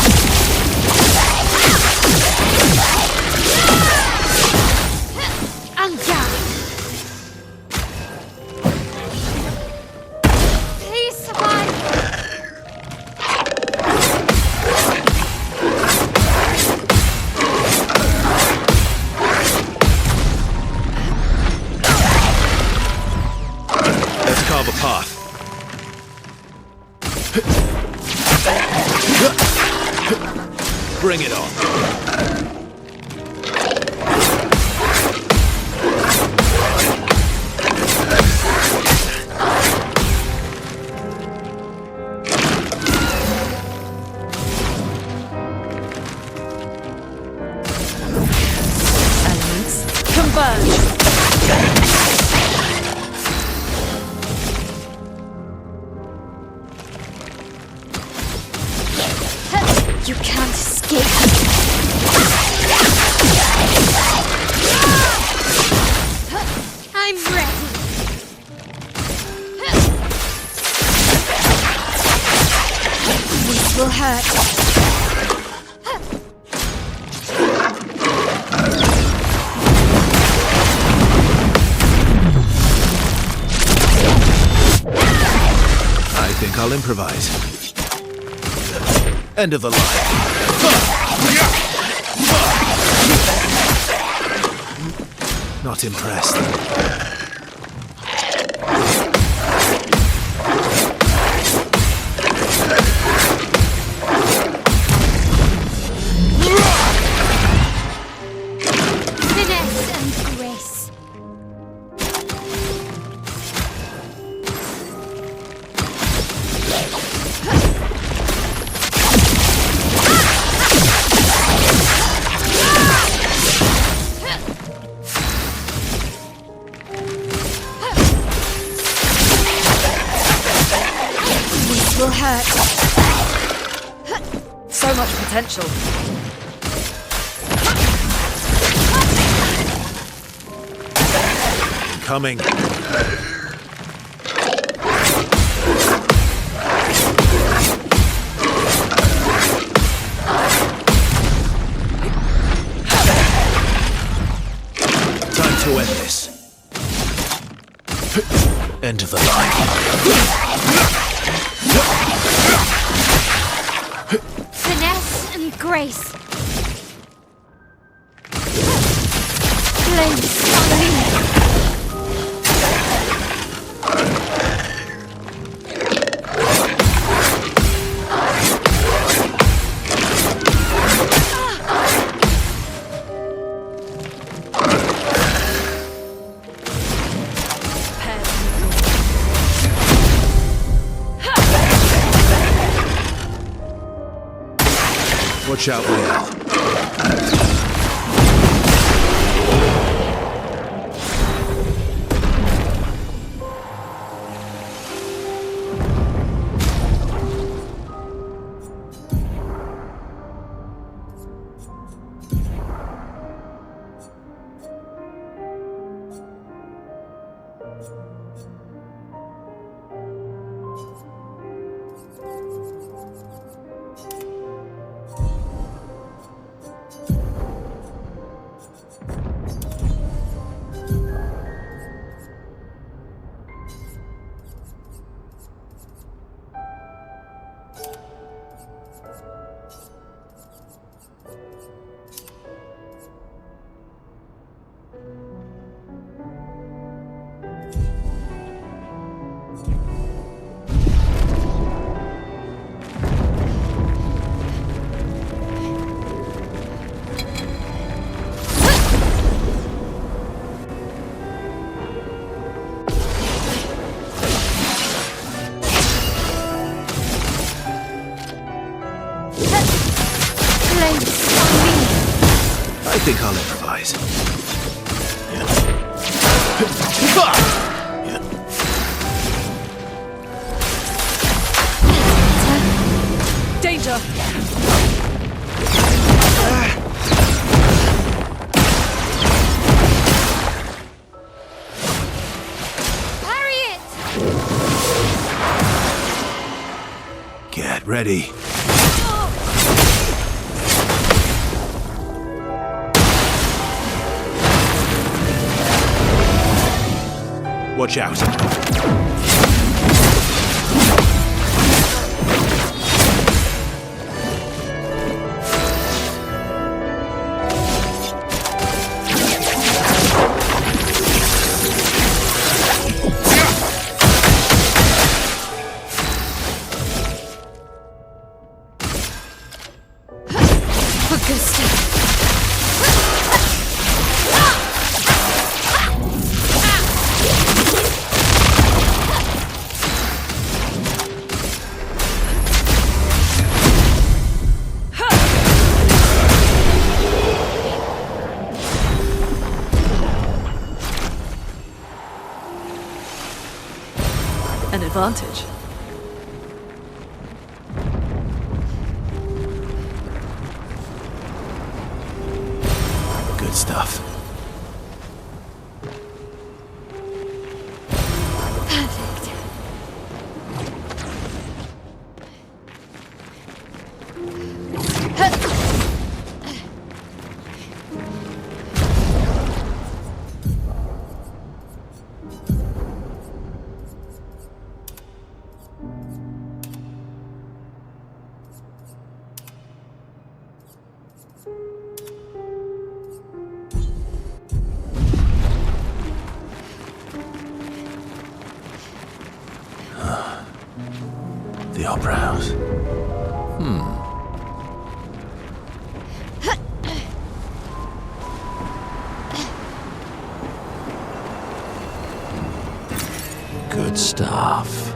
Converge! You can't escape. I'm ready. This will hurt. I think I'll improvise. End of the line. Not impressed. Finesse and grace. Will hurt. So much potential. Coming. Time to end this. End of the line. Finesse and grace. Place on me. Watch out, Will. I think I'll improvise. Danger! Parry it! Get ready. Watch out. advantage. Good stuff. The Opera House. Good stuff.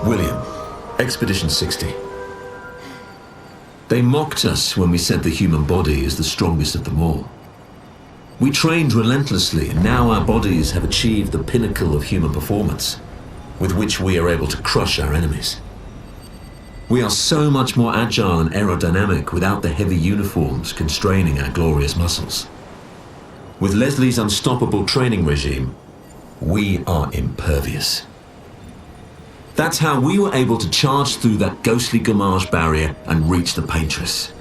William, Expedition 60. They mocked us when we said the human body is the strongest of them all. We trained relentlessly, and now our bodies have achieved the pinnacle of human performance, with which we are able to crush our enemies. We are so much more agile and aerodynamic without the heavy uniforms constraining our glorious muscles. With Leslie's unstoppable training regime, we are impervious. That's how we were able to charge through that ghostly Gamage barrier and reach the Paintress.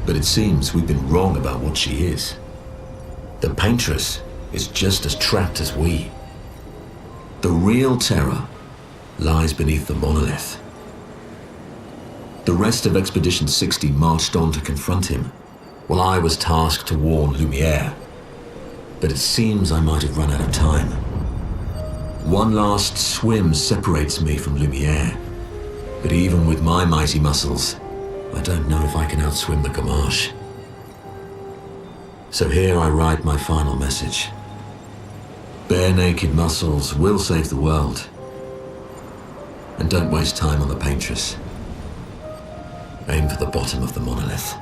But it seems we've been wrong about what she is. The Paintress is just as trapped as we. The real terror lies beneath the monolith. The rest of Expedition 60 marched on to confront him, while I was tasked to warn Lumière. But it seems I might have run out of time. One last swim separates me from Lumière, but even with my mighty muscles, I don't know if I can outswim the Gamage. So here I write my final message. Bare naked muscles will save the world. And don't waste time on the Paintress. Aim for the bottom of the monolith.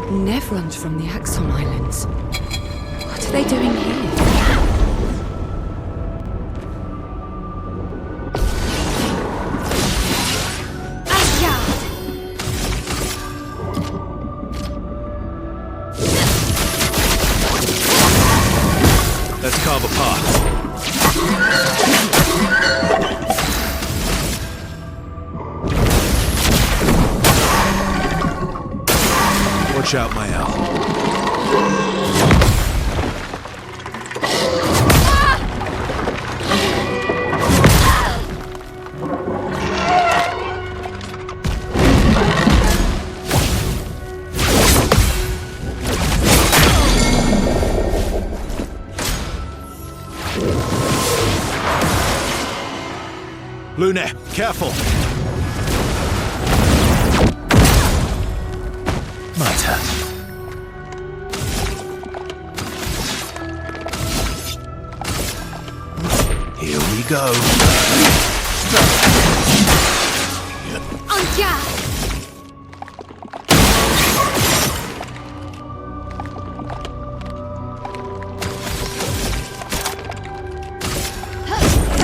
Nevrons from the Axon Islands. What are they doing here? Let's carve a path. Watch out, my owl. Lumière, careful! My turn. Here we go. En garde!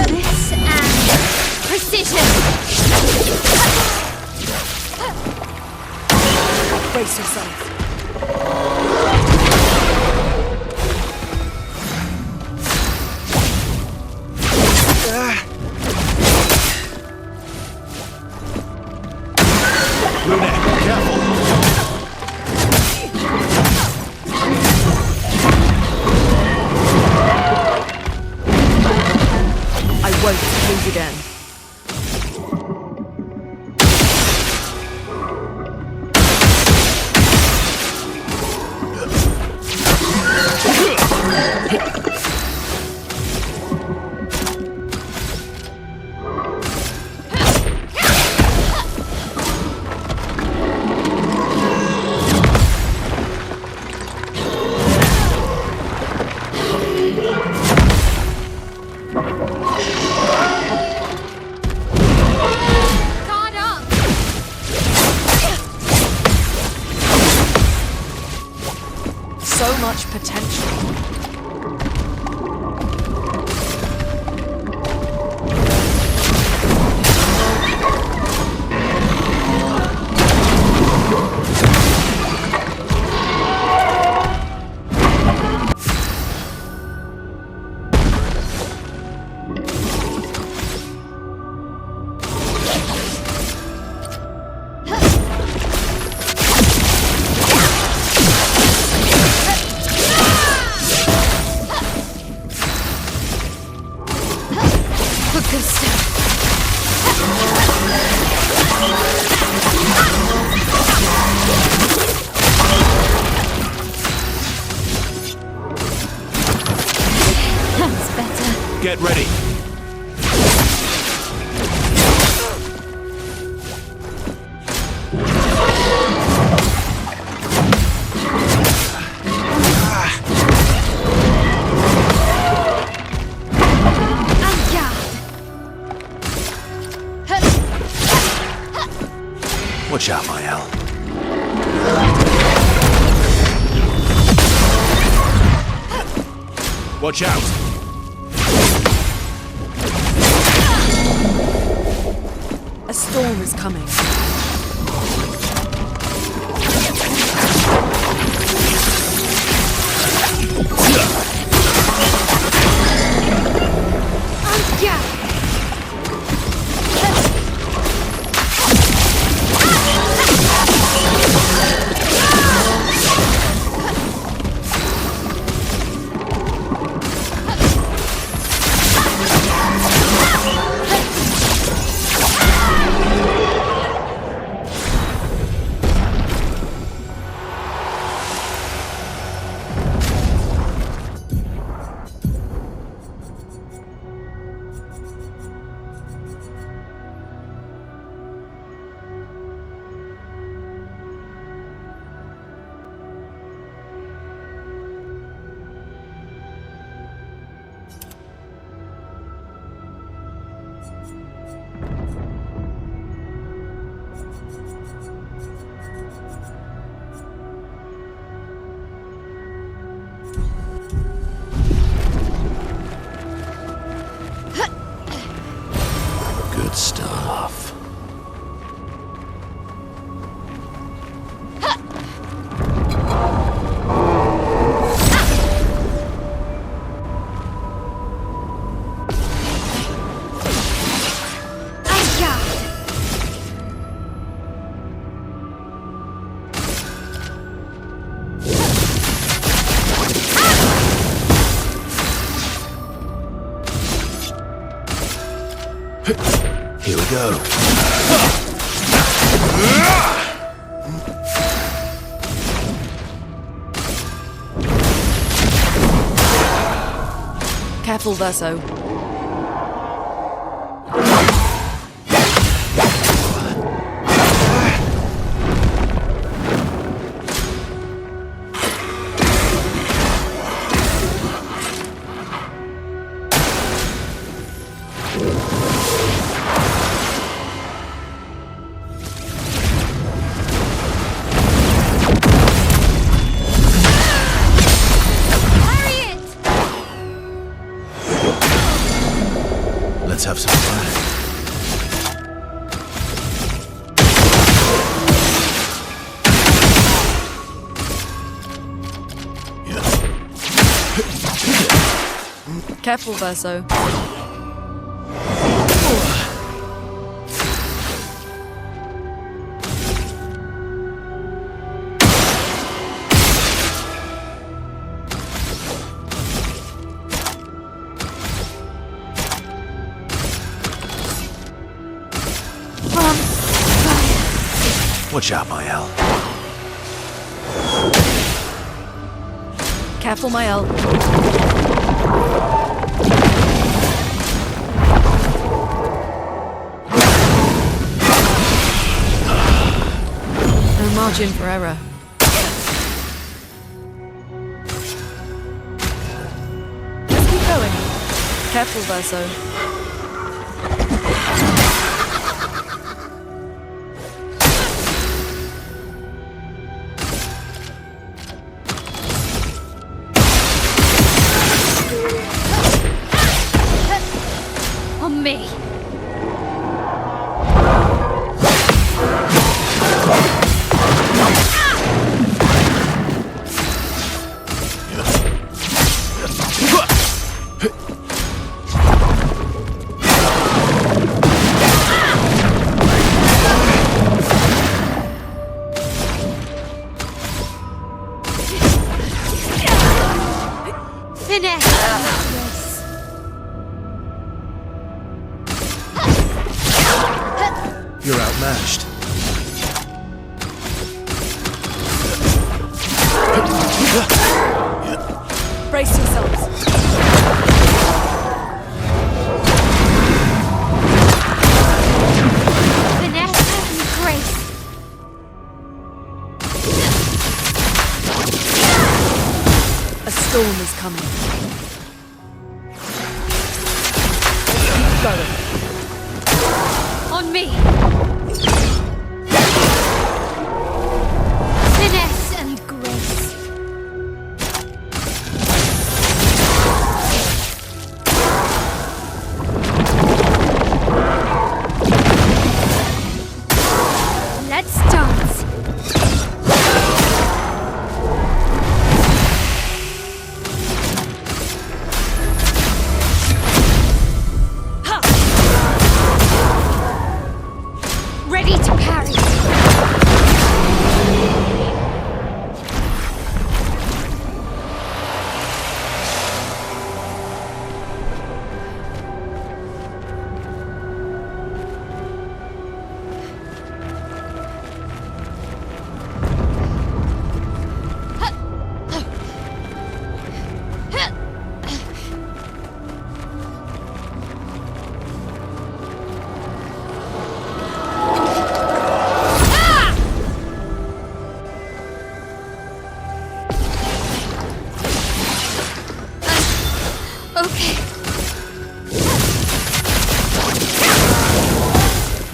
This and precision! Brace yourself. Lumière, careful! I won't lose again. Guard up! So much potential. That's better. Get ready. En garde! Watch out, my Al. Watch out! A storm is coming. En garde! Good stuff. En garde! Here we go. Careful, Verso. Careful, Verso. Watch out, Mael. Careful, Mael. No margin for error. Let's keep going. Careful, Verso. On me. You're outmatched. Brace yourselves. Finesse and grace. A storm is coming. Keep going. On me. Finesse and grace. Let's dance. Ready to parry. Okay.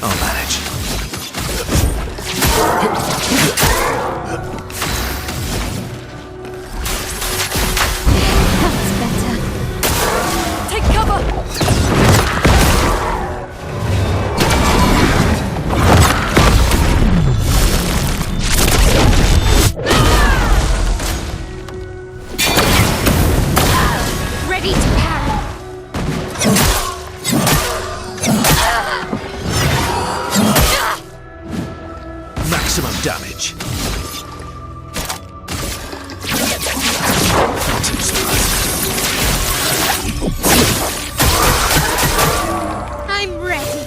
I'll manage. That's better. Take cover! Ready to parry. Maximum damage. I'm ready.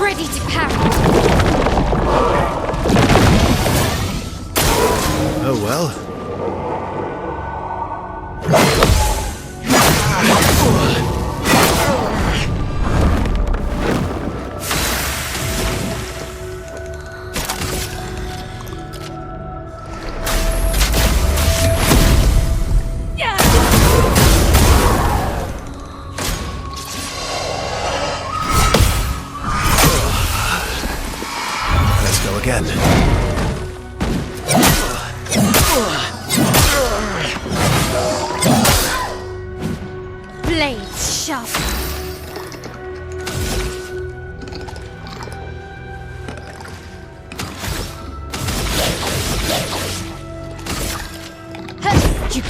Ready to parry. Oh well. Let's go again. Blades sharp. You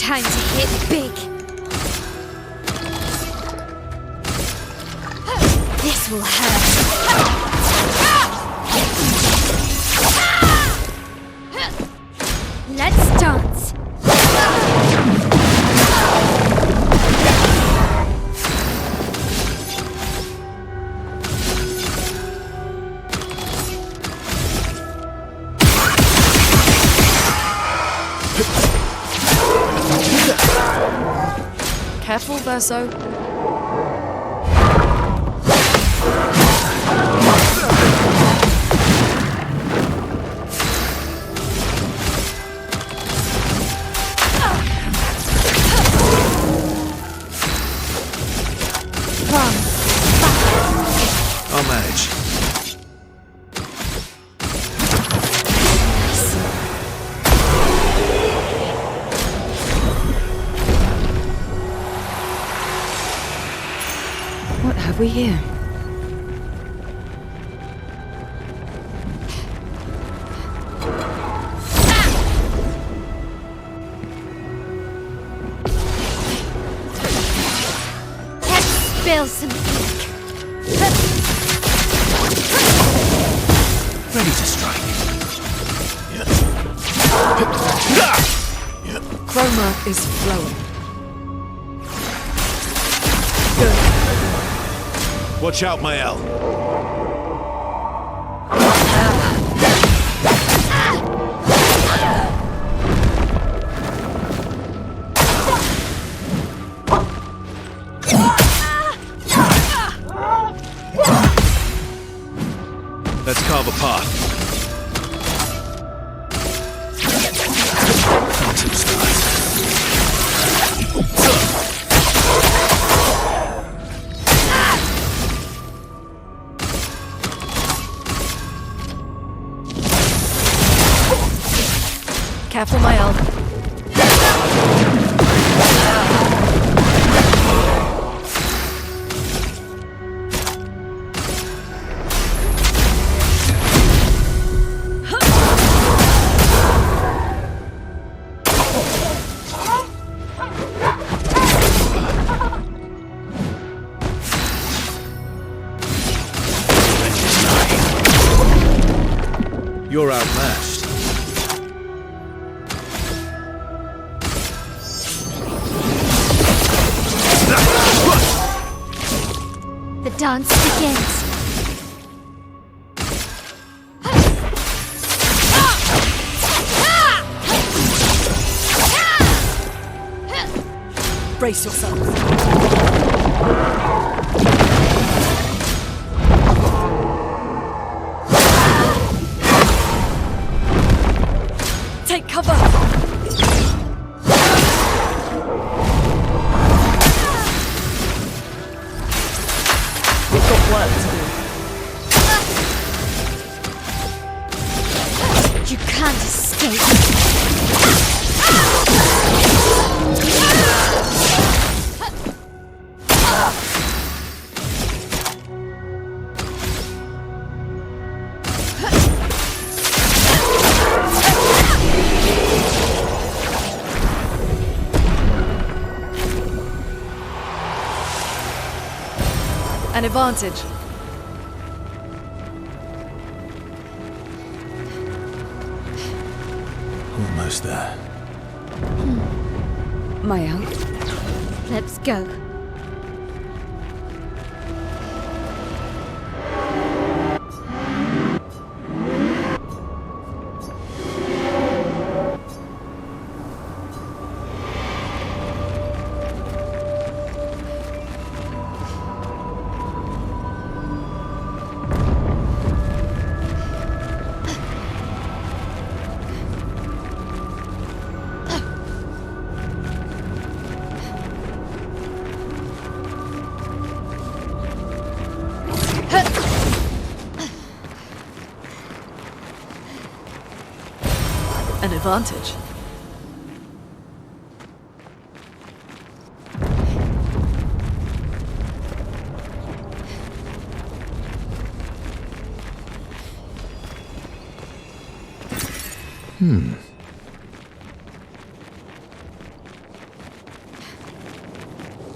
time to hit big. This will hurt. Let's dance. Careful, Verso. I'll manage. What have we here? Let's spill some ink. Ready to strike. Chroma is flowing. Watch out, Mael. Let's carve a path. Phantom stars. Careful, Mael. You're outmatched. The dance begins. Brace yourself. Take cover! We've got work to do. You can't escape. An advantage. Almost there. Mael? Let's go. An advantage.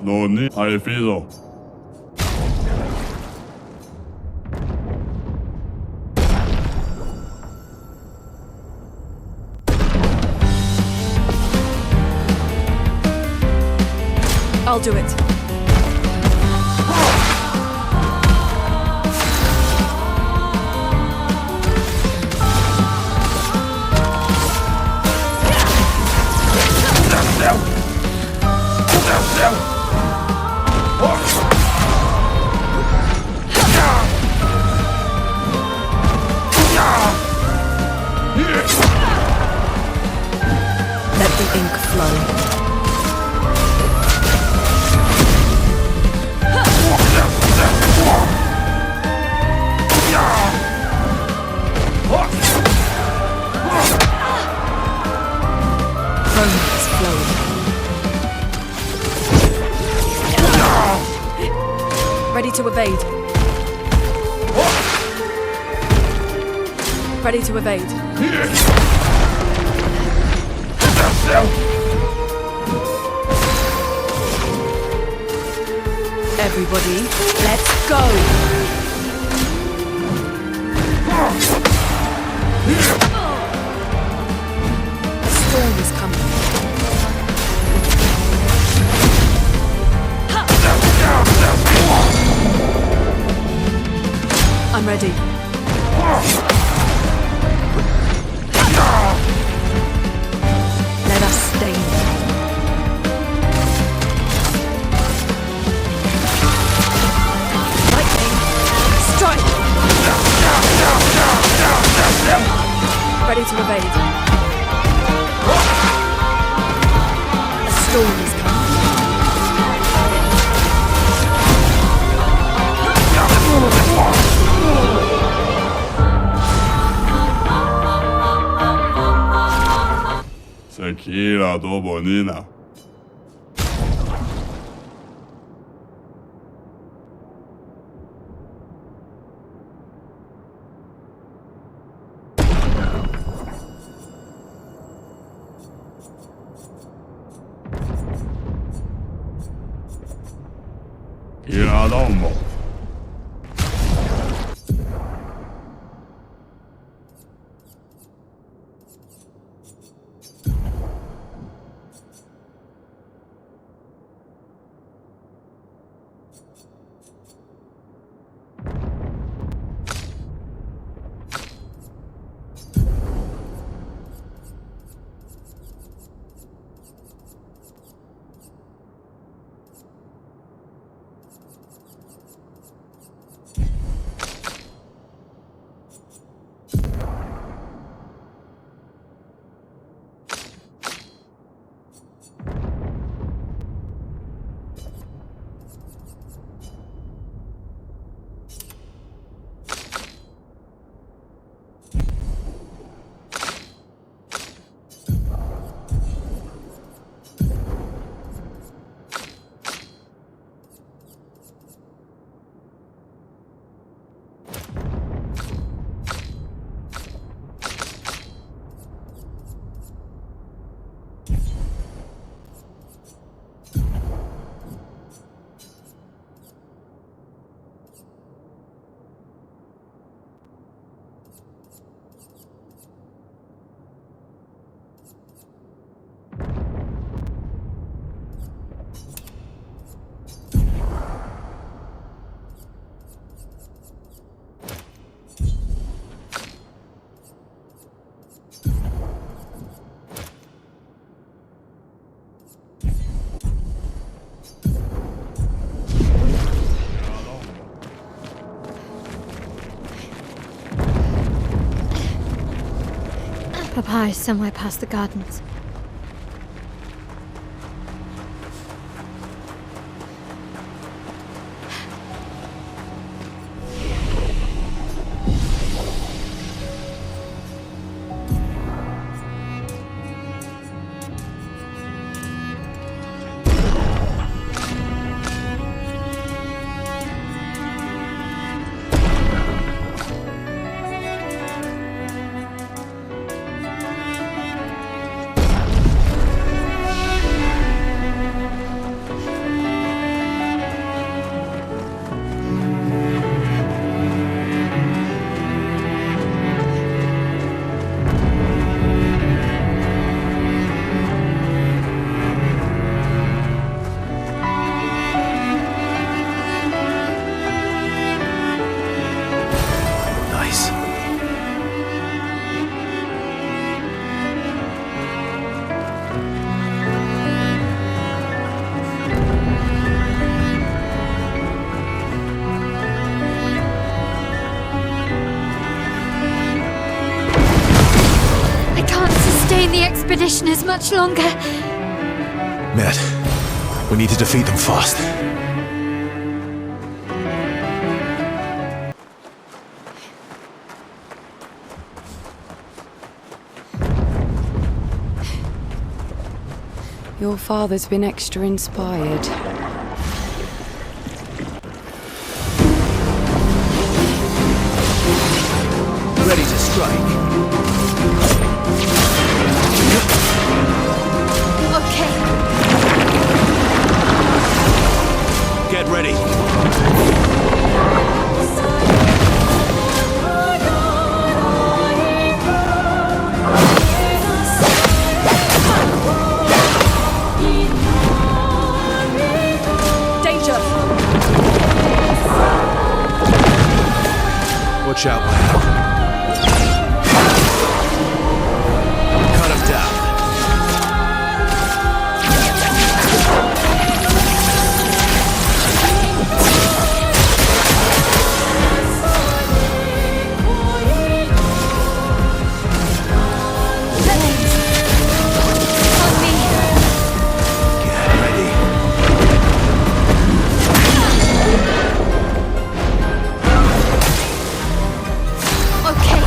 Slowly, I feel. I'll do it. Let the ink flow. Romance flowing. Ready to evade. Ready to evade. Everybody, let's go! A storm is coming. I'm ready. Let us stain it. Lightning, strike! Ready to evade. A storm is coming. Tequila 또 bonita. 일하다 뭐. Papa is somewhere past the gardens. expedition is much longer. Ned, we need to defeat them fast. Your father's been extra inspired. Ready to strike. Okay. Get ready. Danger! Watch out, man. Cut him down. Get ready. Okay.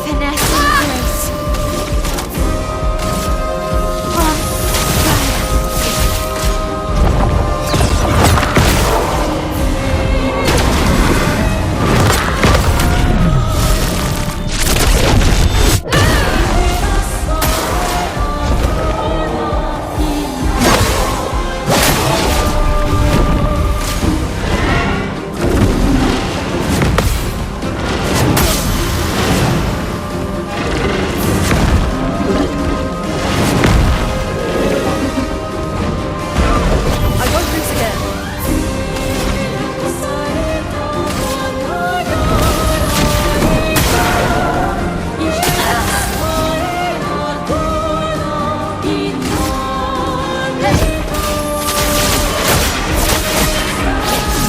Finesse and grace. I won't lose again.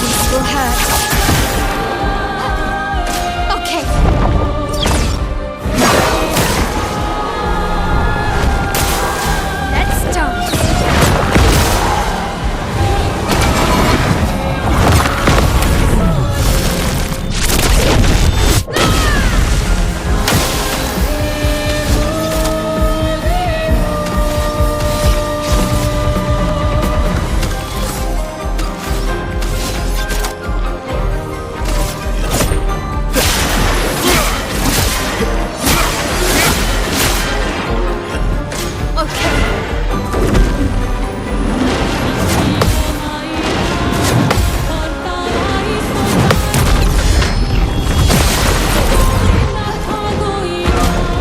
This will hurt. Okay. Let's dance.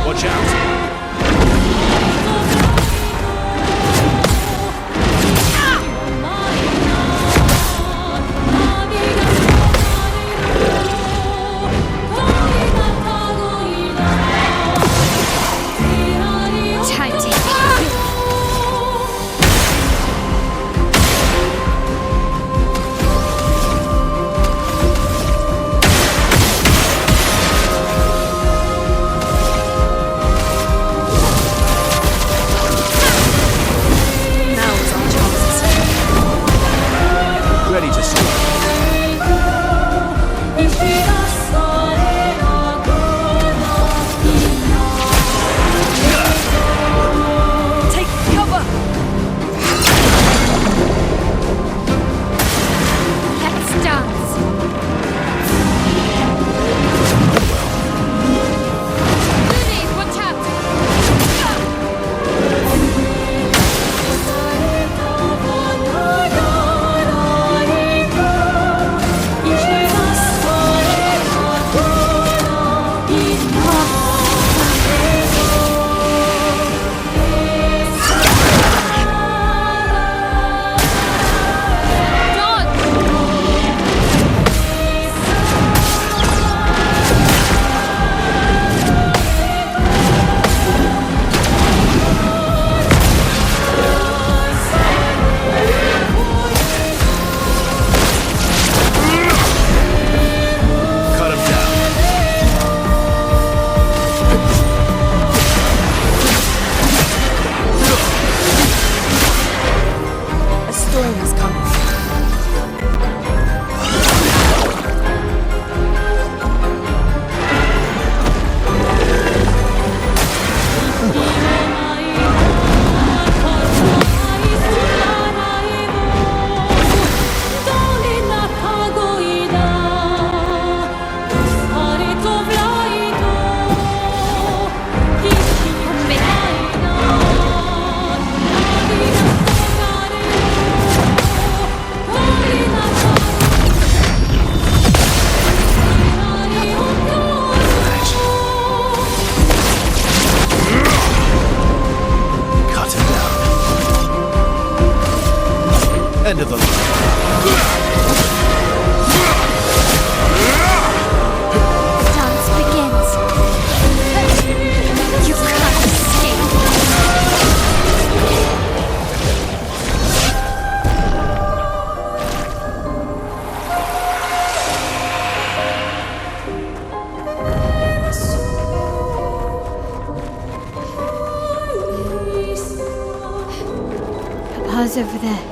Watch out. Time to Now is our chance. Ready to strike. Take cover! let's dance. Lily, watch out. is over there.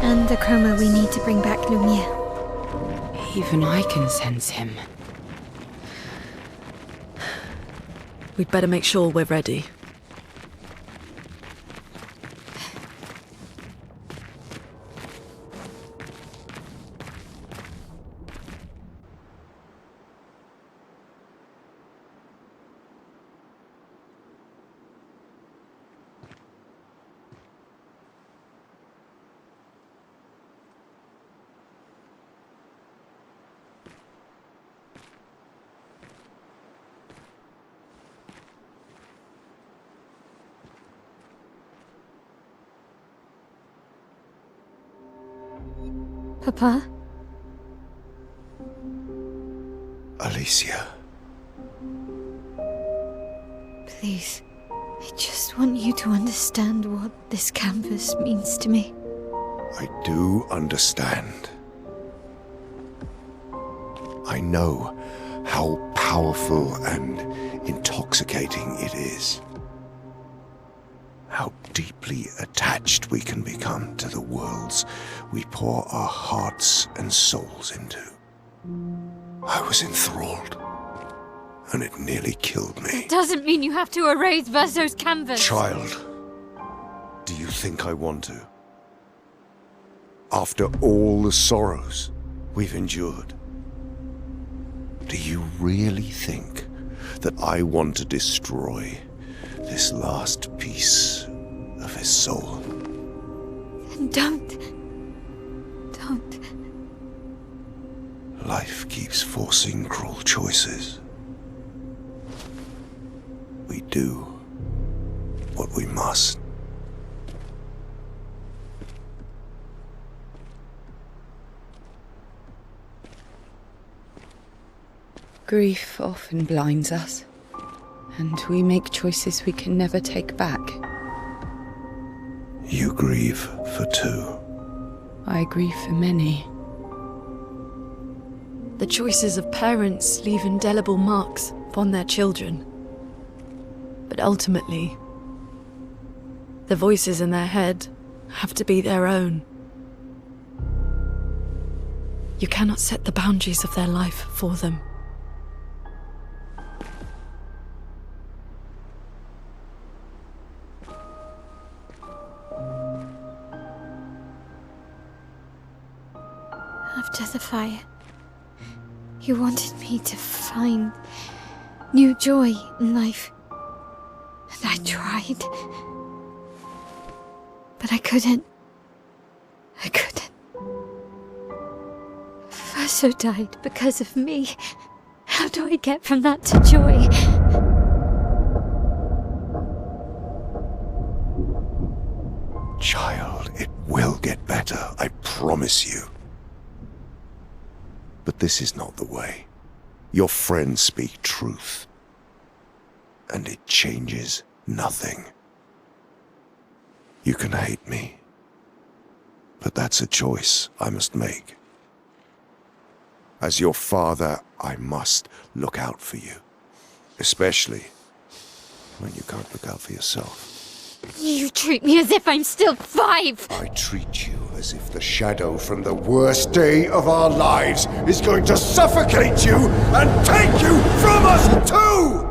And the chroma we need to bring back Lumière. Even I can sense him. We'd better make sure we're ready. Papa? Alicia. Please, I just want you to understand what this canvas means to me. I do understand. I know how powerful and intoxicating it is. How deeply attached we can become to the worlds we pour our hearts and souls into. I was enthralled, and it nearly killed me. It doesn't mean you have to erase Verso's canvas. Child, do you think I want to? After all the sorrows we've endured, do you really think that I want to destroy this last piece of his soul? Don't. Life keeps forcing cruel choices. We do what we must. Grief often blinds us, and we make choices we can never take back. You grieve for two. I grieve for many. The choices of parents leave indelible marks upon their children. But ultimately, the voices in their head have to be their own. You cannot set the boundaries of their life for them. After the fire, you wanted me to find new joy in life. And I tried. But I couldn't. Verso died because of me. How do I get from that to joy? Child, it will get better, I promise you. But this is not the way. Your friends speak truth. And it changes nothing. You can hate me. But that's a choice I must make. As your father, I must look out for you. Especially when you can't look out for yourself. You treat me as if I'm still 5! I treat you as if the shadow from the worst day of our lives is going to suffocate you and take you from us too!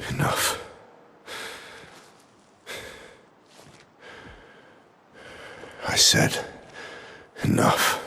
Enough. I said, enough.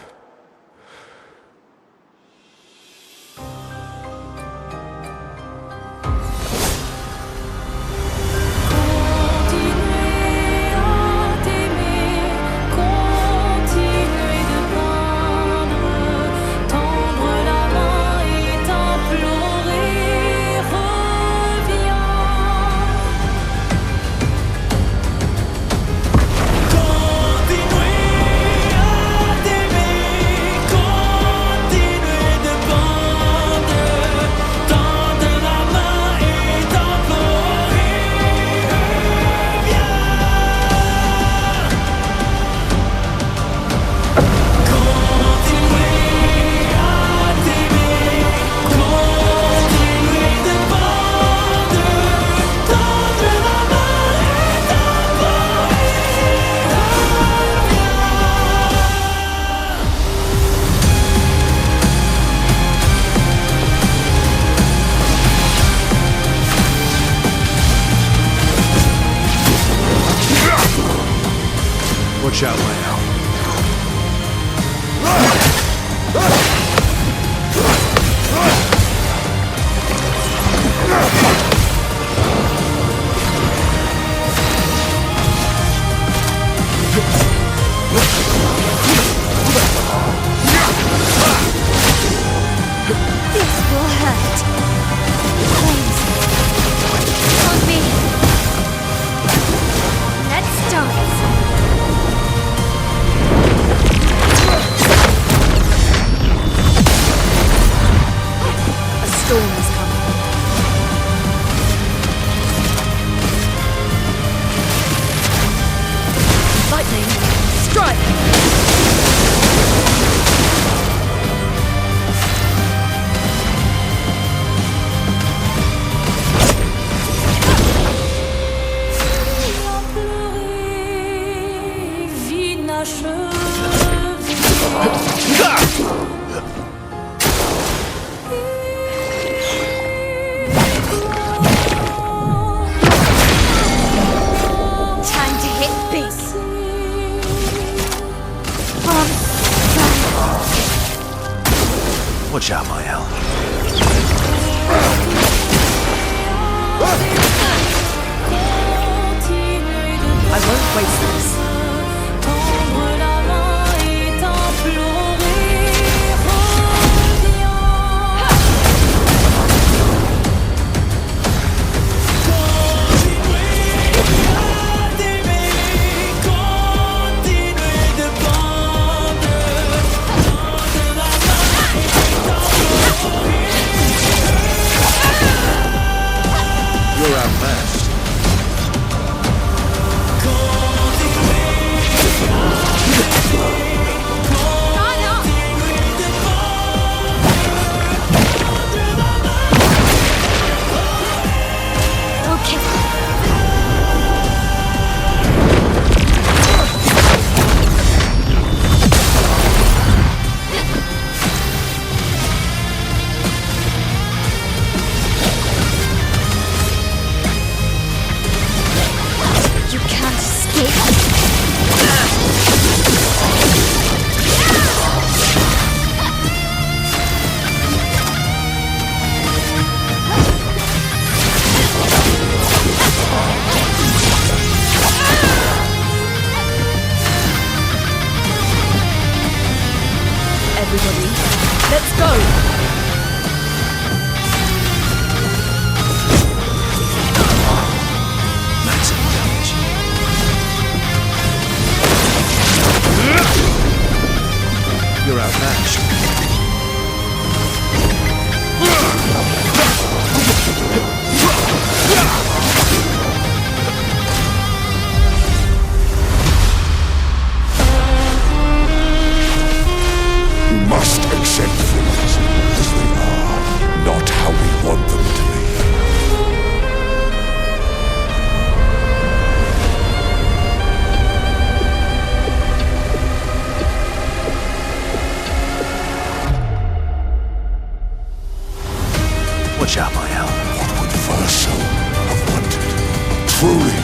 Watch out, Lalu. This will hurt. Please. On me. Let's dance. A storm is coming. Lightning, strike! Time to hit big. Watch out, Lalu. I won't waste this. You're outmatched. You can't escape. Everybody, let's go! Maximum damage. You're outmatched. You must accept things as they are, not how we want them to be. Watch out, Lalu. What would Verso have wanted? Truly,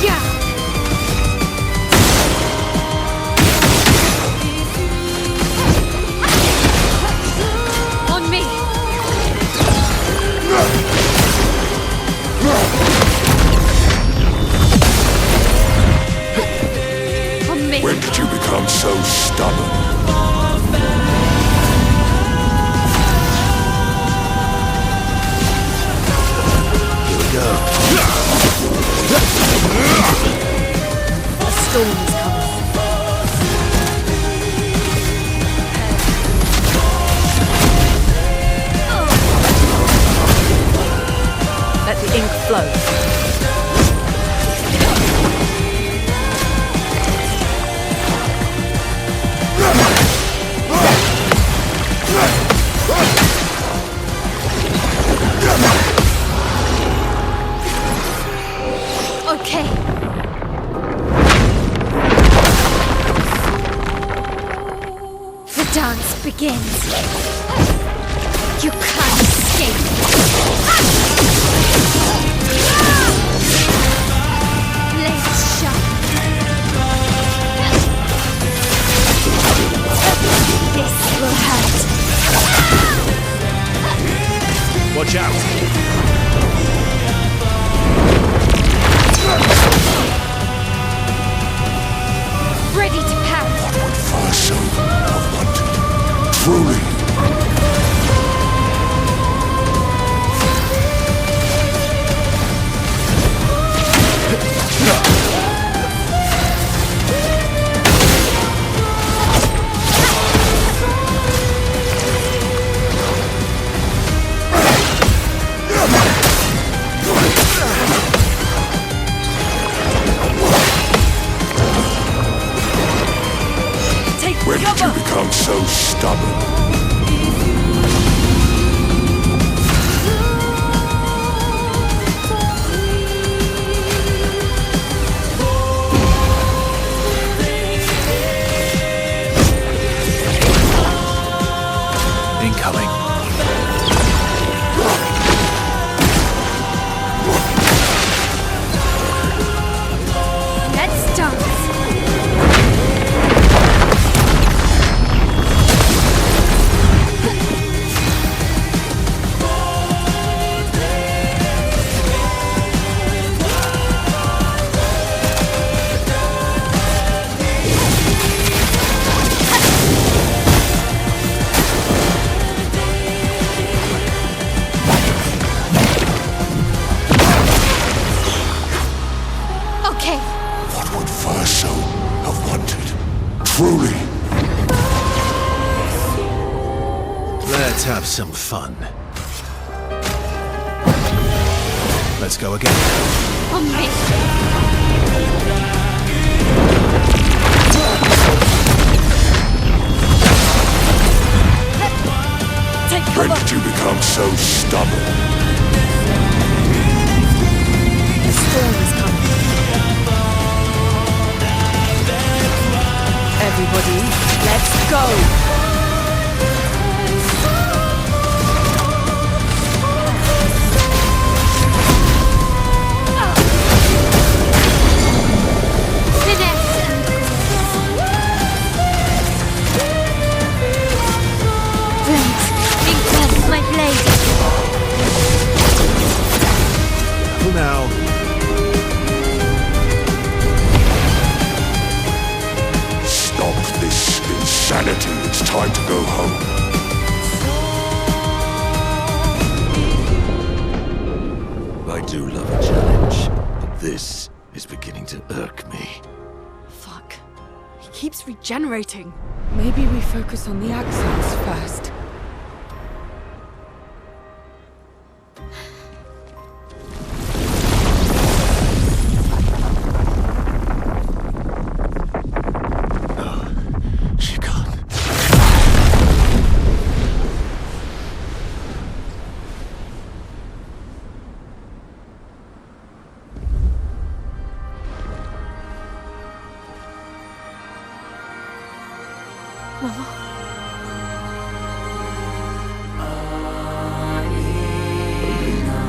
Yeah. stubborn. Here we go. A storm is coming. Let the ink flow. Okay. The dance begins. You can't escape. Blades sharp. This will hurt. Watch out! Ready to pounce. What would Verso have wanted? Truly. When did you become so stubborn? Incoming. Let's dance. Okay. What would Verso have wanted? Truly. Let's have some fun. Let's go again. On me. Take When cover. did you become so stubborn? The storm is coming. Everybody, let's go. My blade. Who now? Stop this insanity. It's time to go home. I do love a challenge, but this is beginning to irk me. Fuck. He keeps regenerating. Maybe we focus on the accents first. She can't.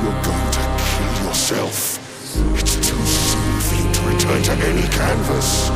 You're going to kill yourself. It's too soon for you to return to any canvas.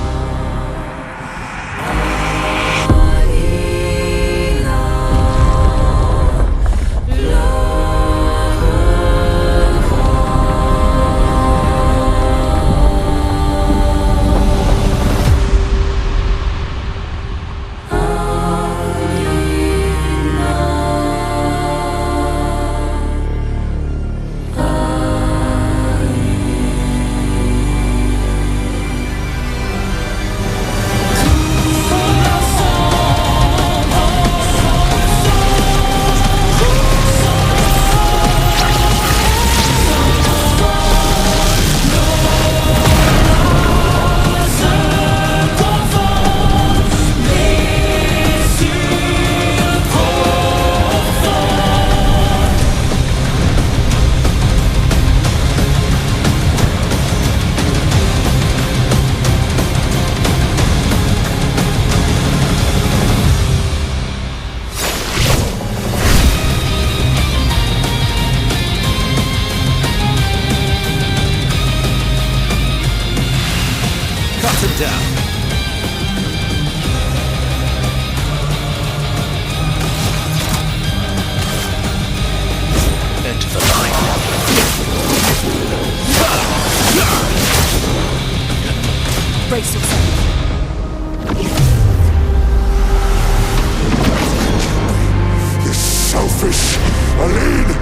selfish, Aline!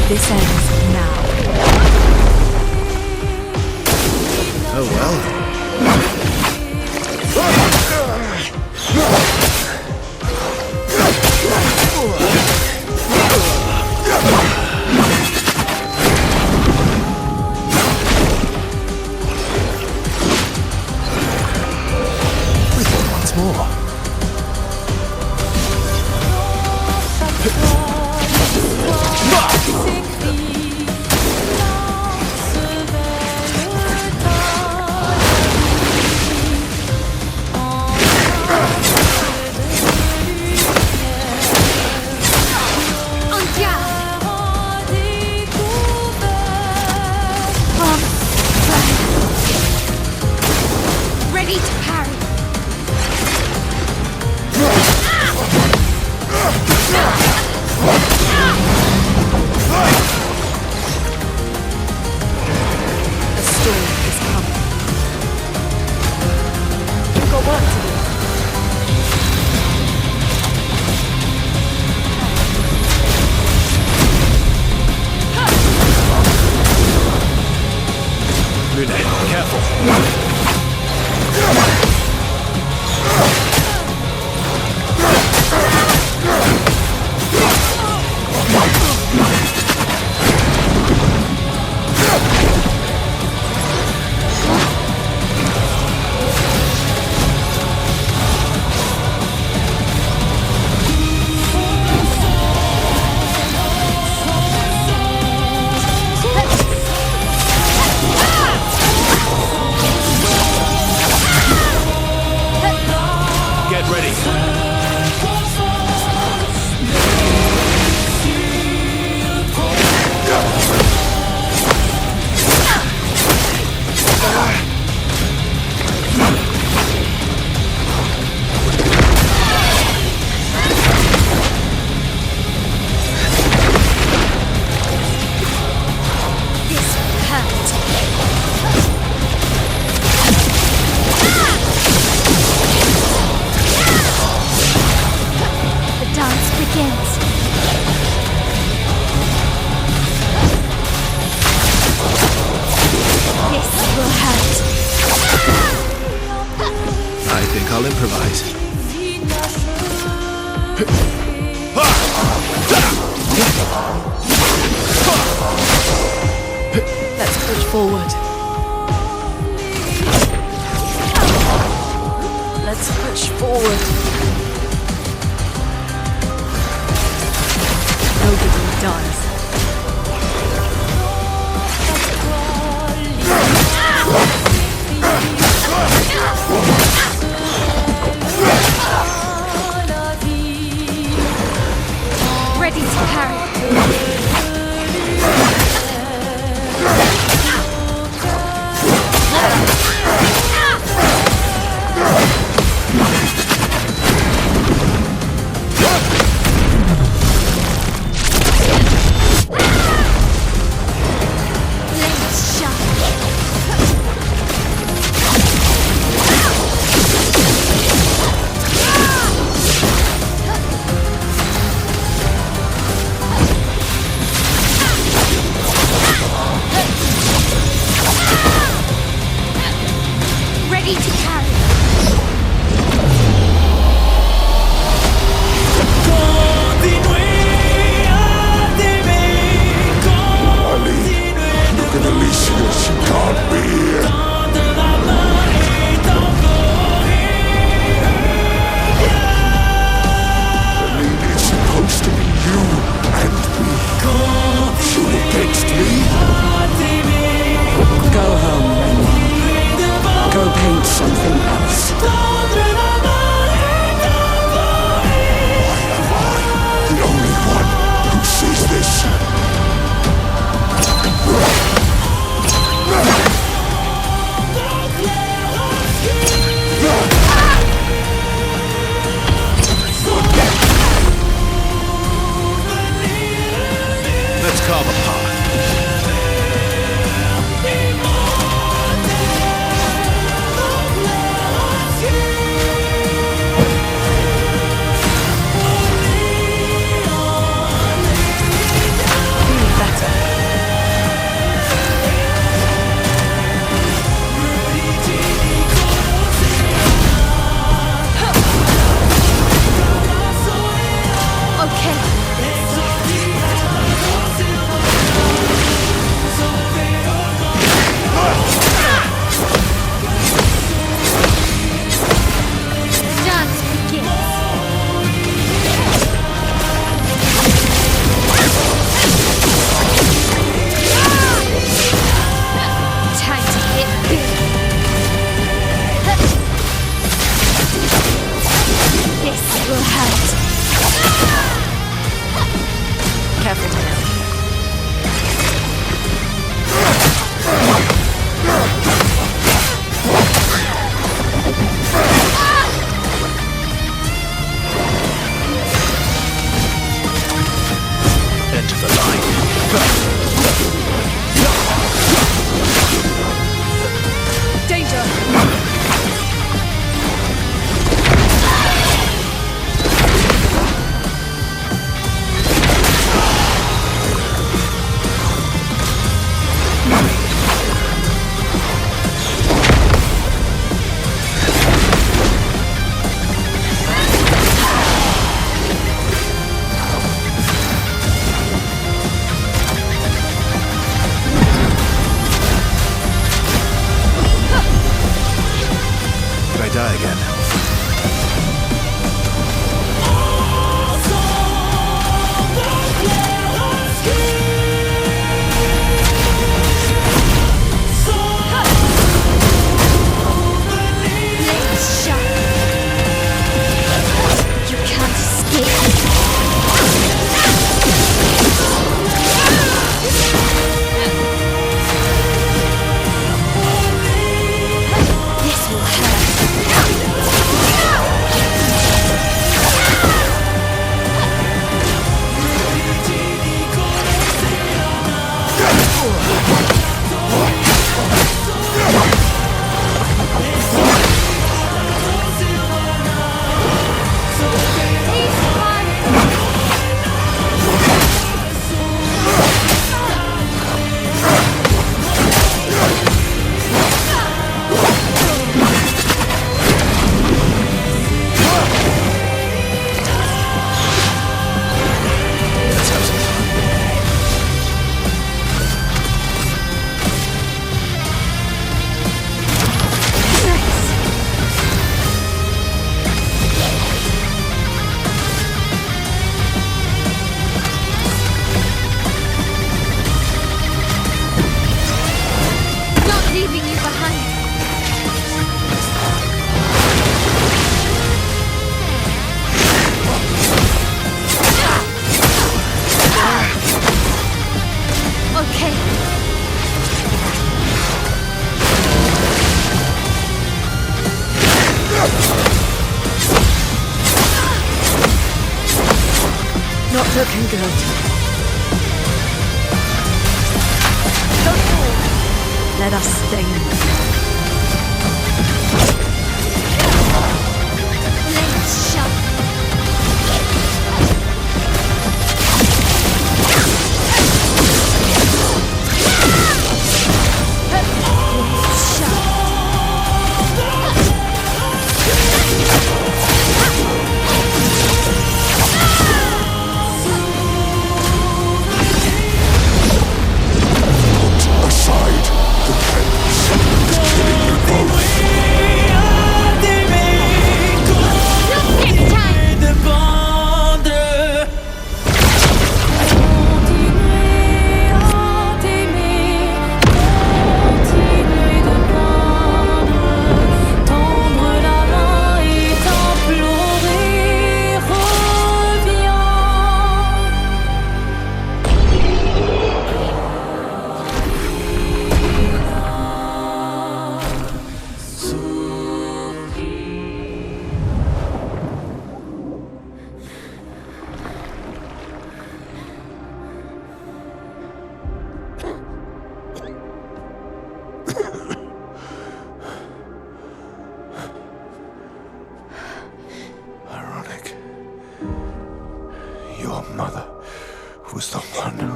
This ends now. Oh well. Once more. Ready to parry. A storm is coming. We've got work to do. Lumière, careful. Get ready. This hurt. The dance begins. This will hurt. I think I'll improvise. Let's push forward. Let's push forward. Nobody dies. Ready to parry. Let's shine. good. Don't fall. Let us stain them. Flames shut.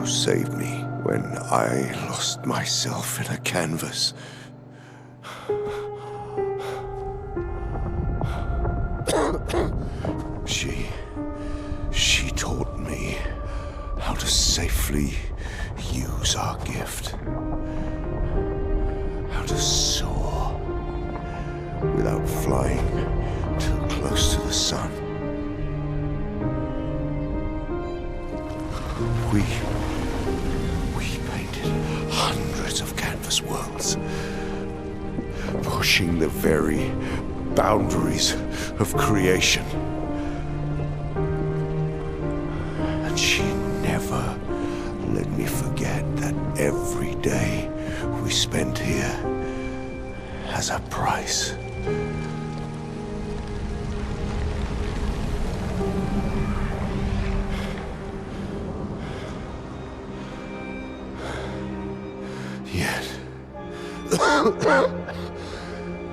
Saved me when I lost myself in a canvas. She taught me how to safely use our gift. How to soar without flying too close to the sun. We painted hundreds of canvas worlds, pushing the very boundaries of creation. And she never let me forget that every day we spent here has a price.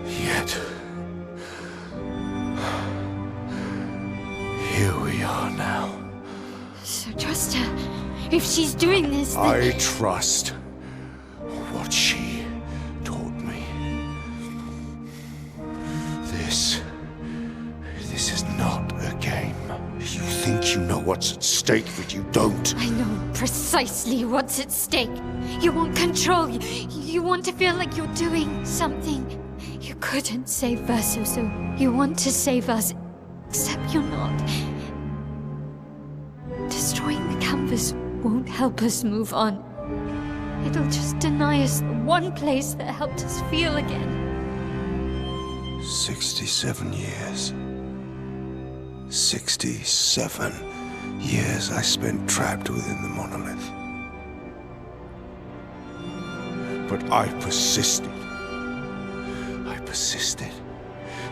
Yet, here we are now. So trust her. If she's doing this, then... I trust what she taught me. This is not a game. You think you know what's at stake, but you don't. I know precisely what's at stake. You want control. You want to feel like you're doing something. You couldn't save Verso, so you want to save us. Except you're not. Destroying the canvas won't help us move on. It'll just deny us the one place that helped us feel again. 67 years. 67 years I spent trapped within the monolith. But I persisted.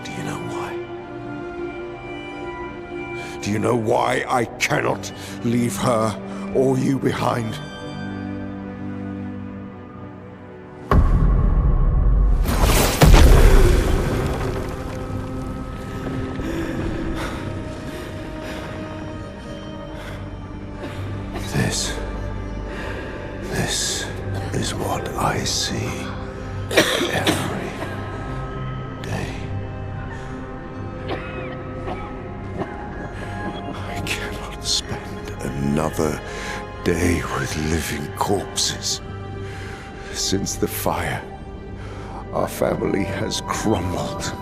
Do you know why? Do you know why I cannot leave her or you behind? This is what I see every day. I cannot spend another day with living corpses. Since the fire, our family has crumbled.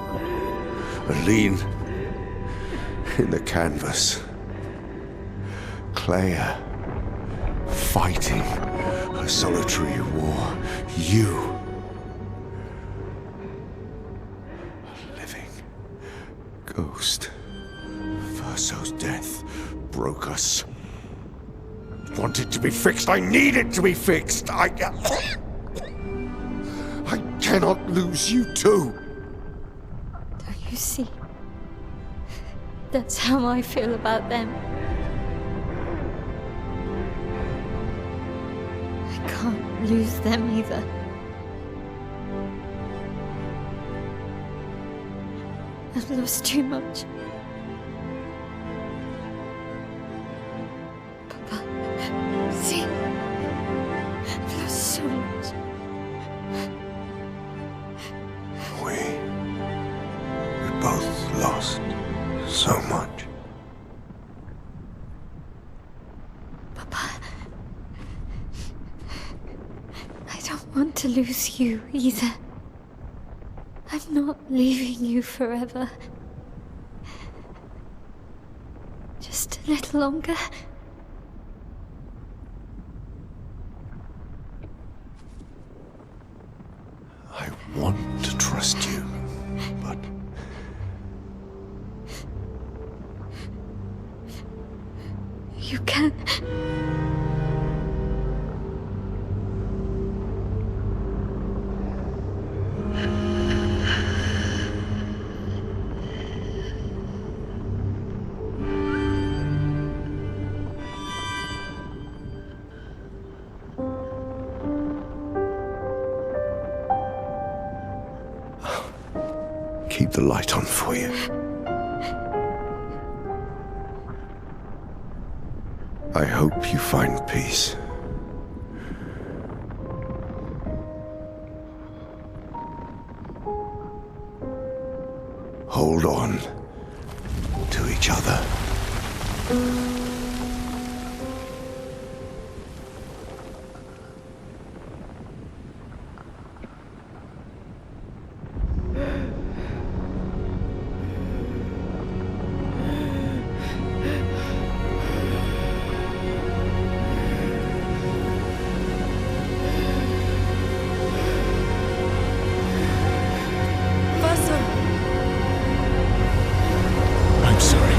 Aline in the canvas. Claire fighting a solitary war. You, a living ghost. Verso's death broke us. Wanted to be fixed. I need it to be fixed. I cannot lose you too. Don't you see? That's how I feel about them. I can't lose them either. I've lost too much. Papa, see? I've lost so much. We both lost so much. Papa, I don't want to lose you either. I'm not leaving you forever. Just a little longer. I want to trust you, but... You can. Keep the light on for you. I hope you find peace. Hold on to each other. I'm sorry.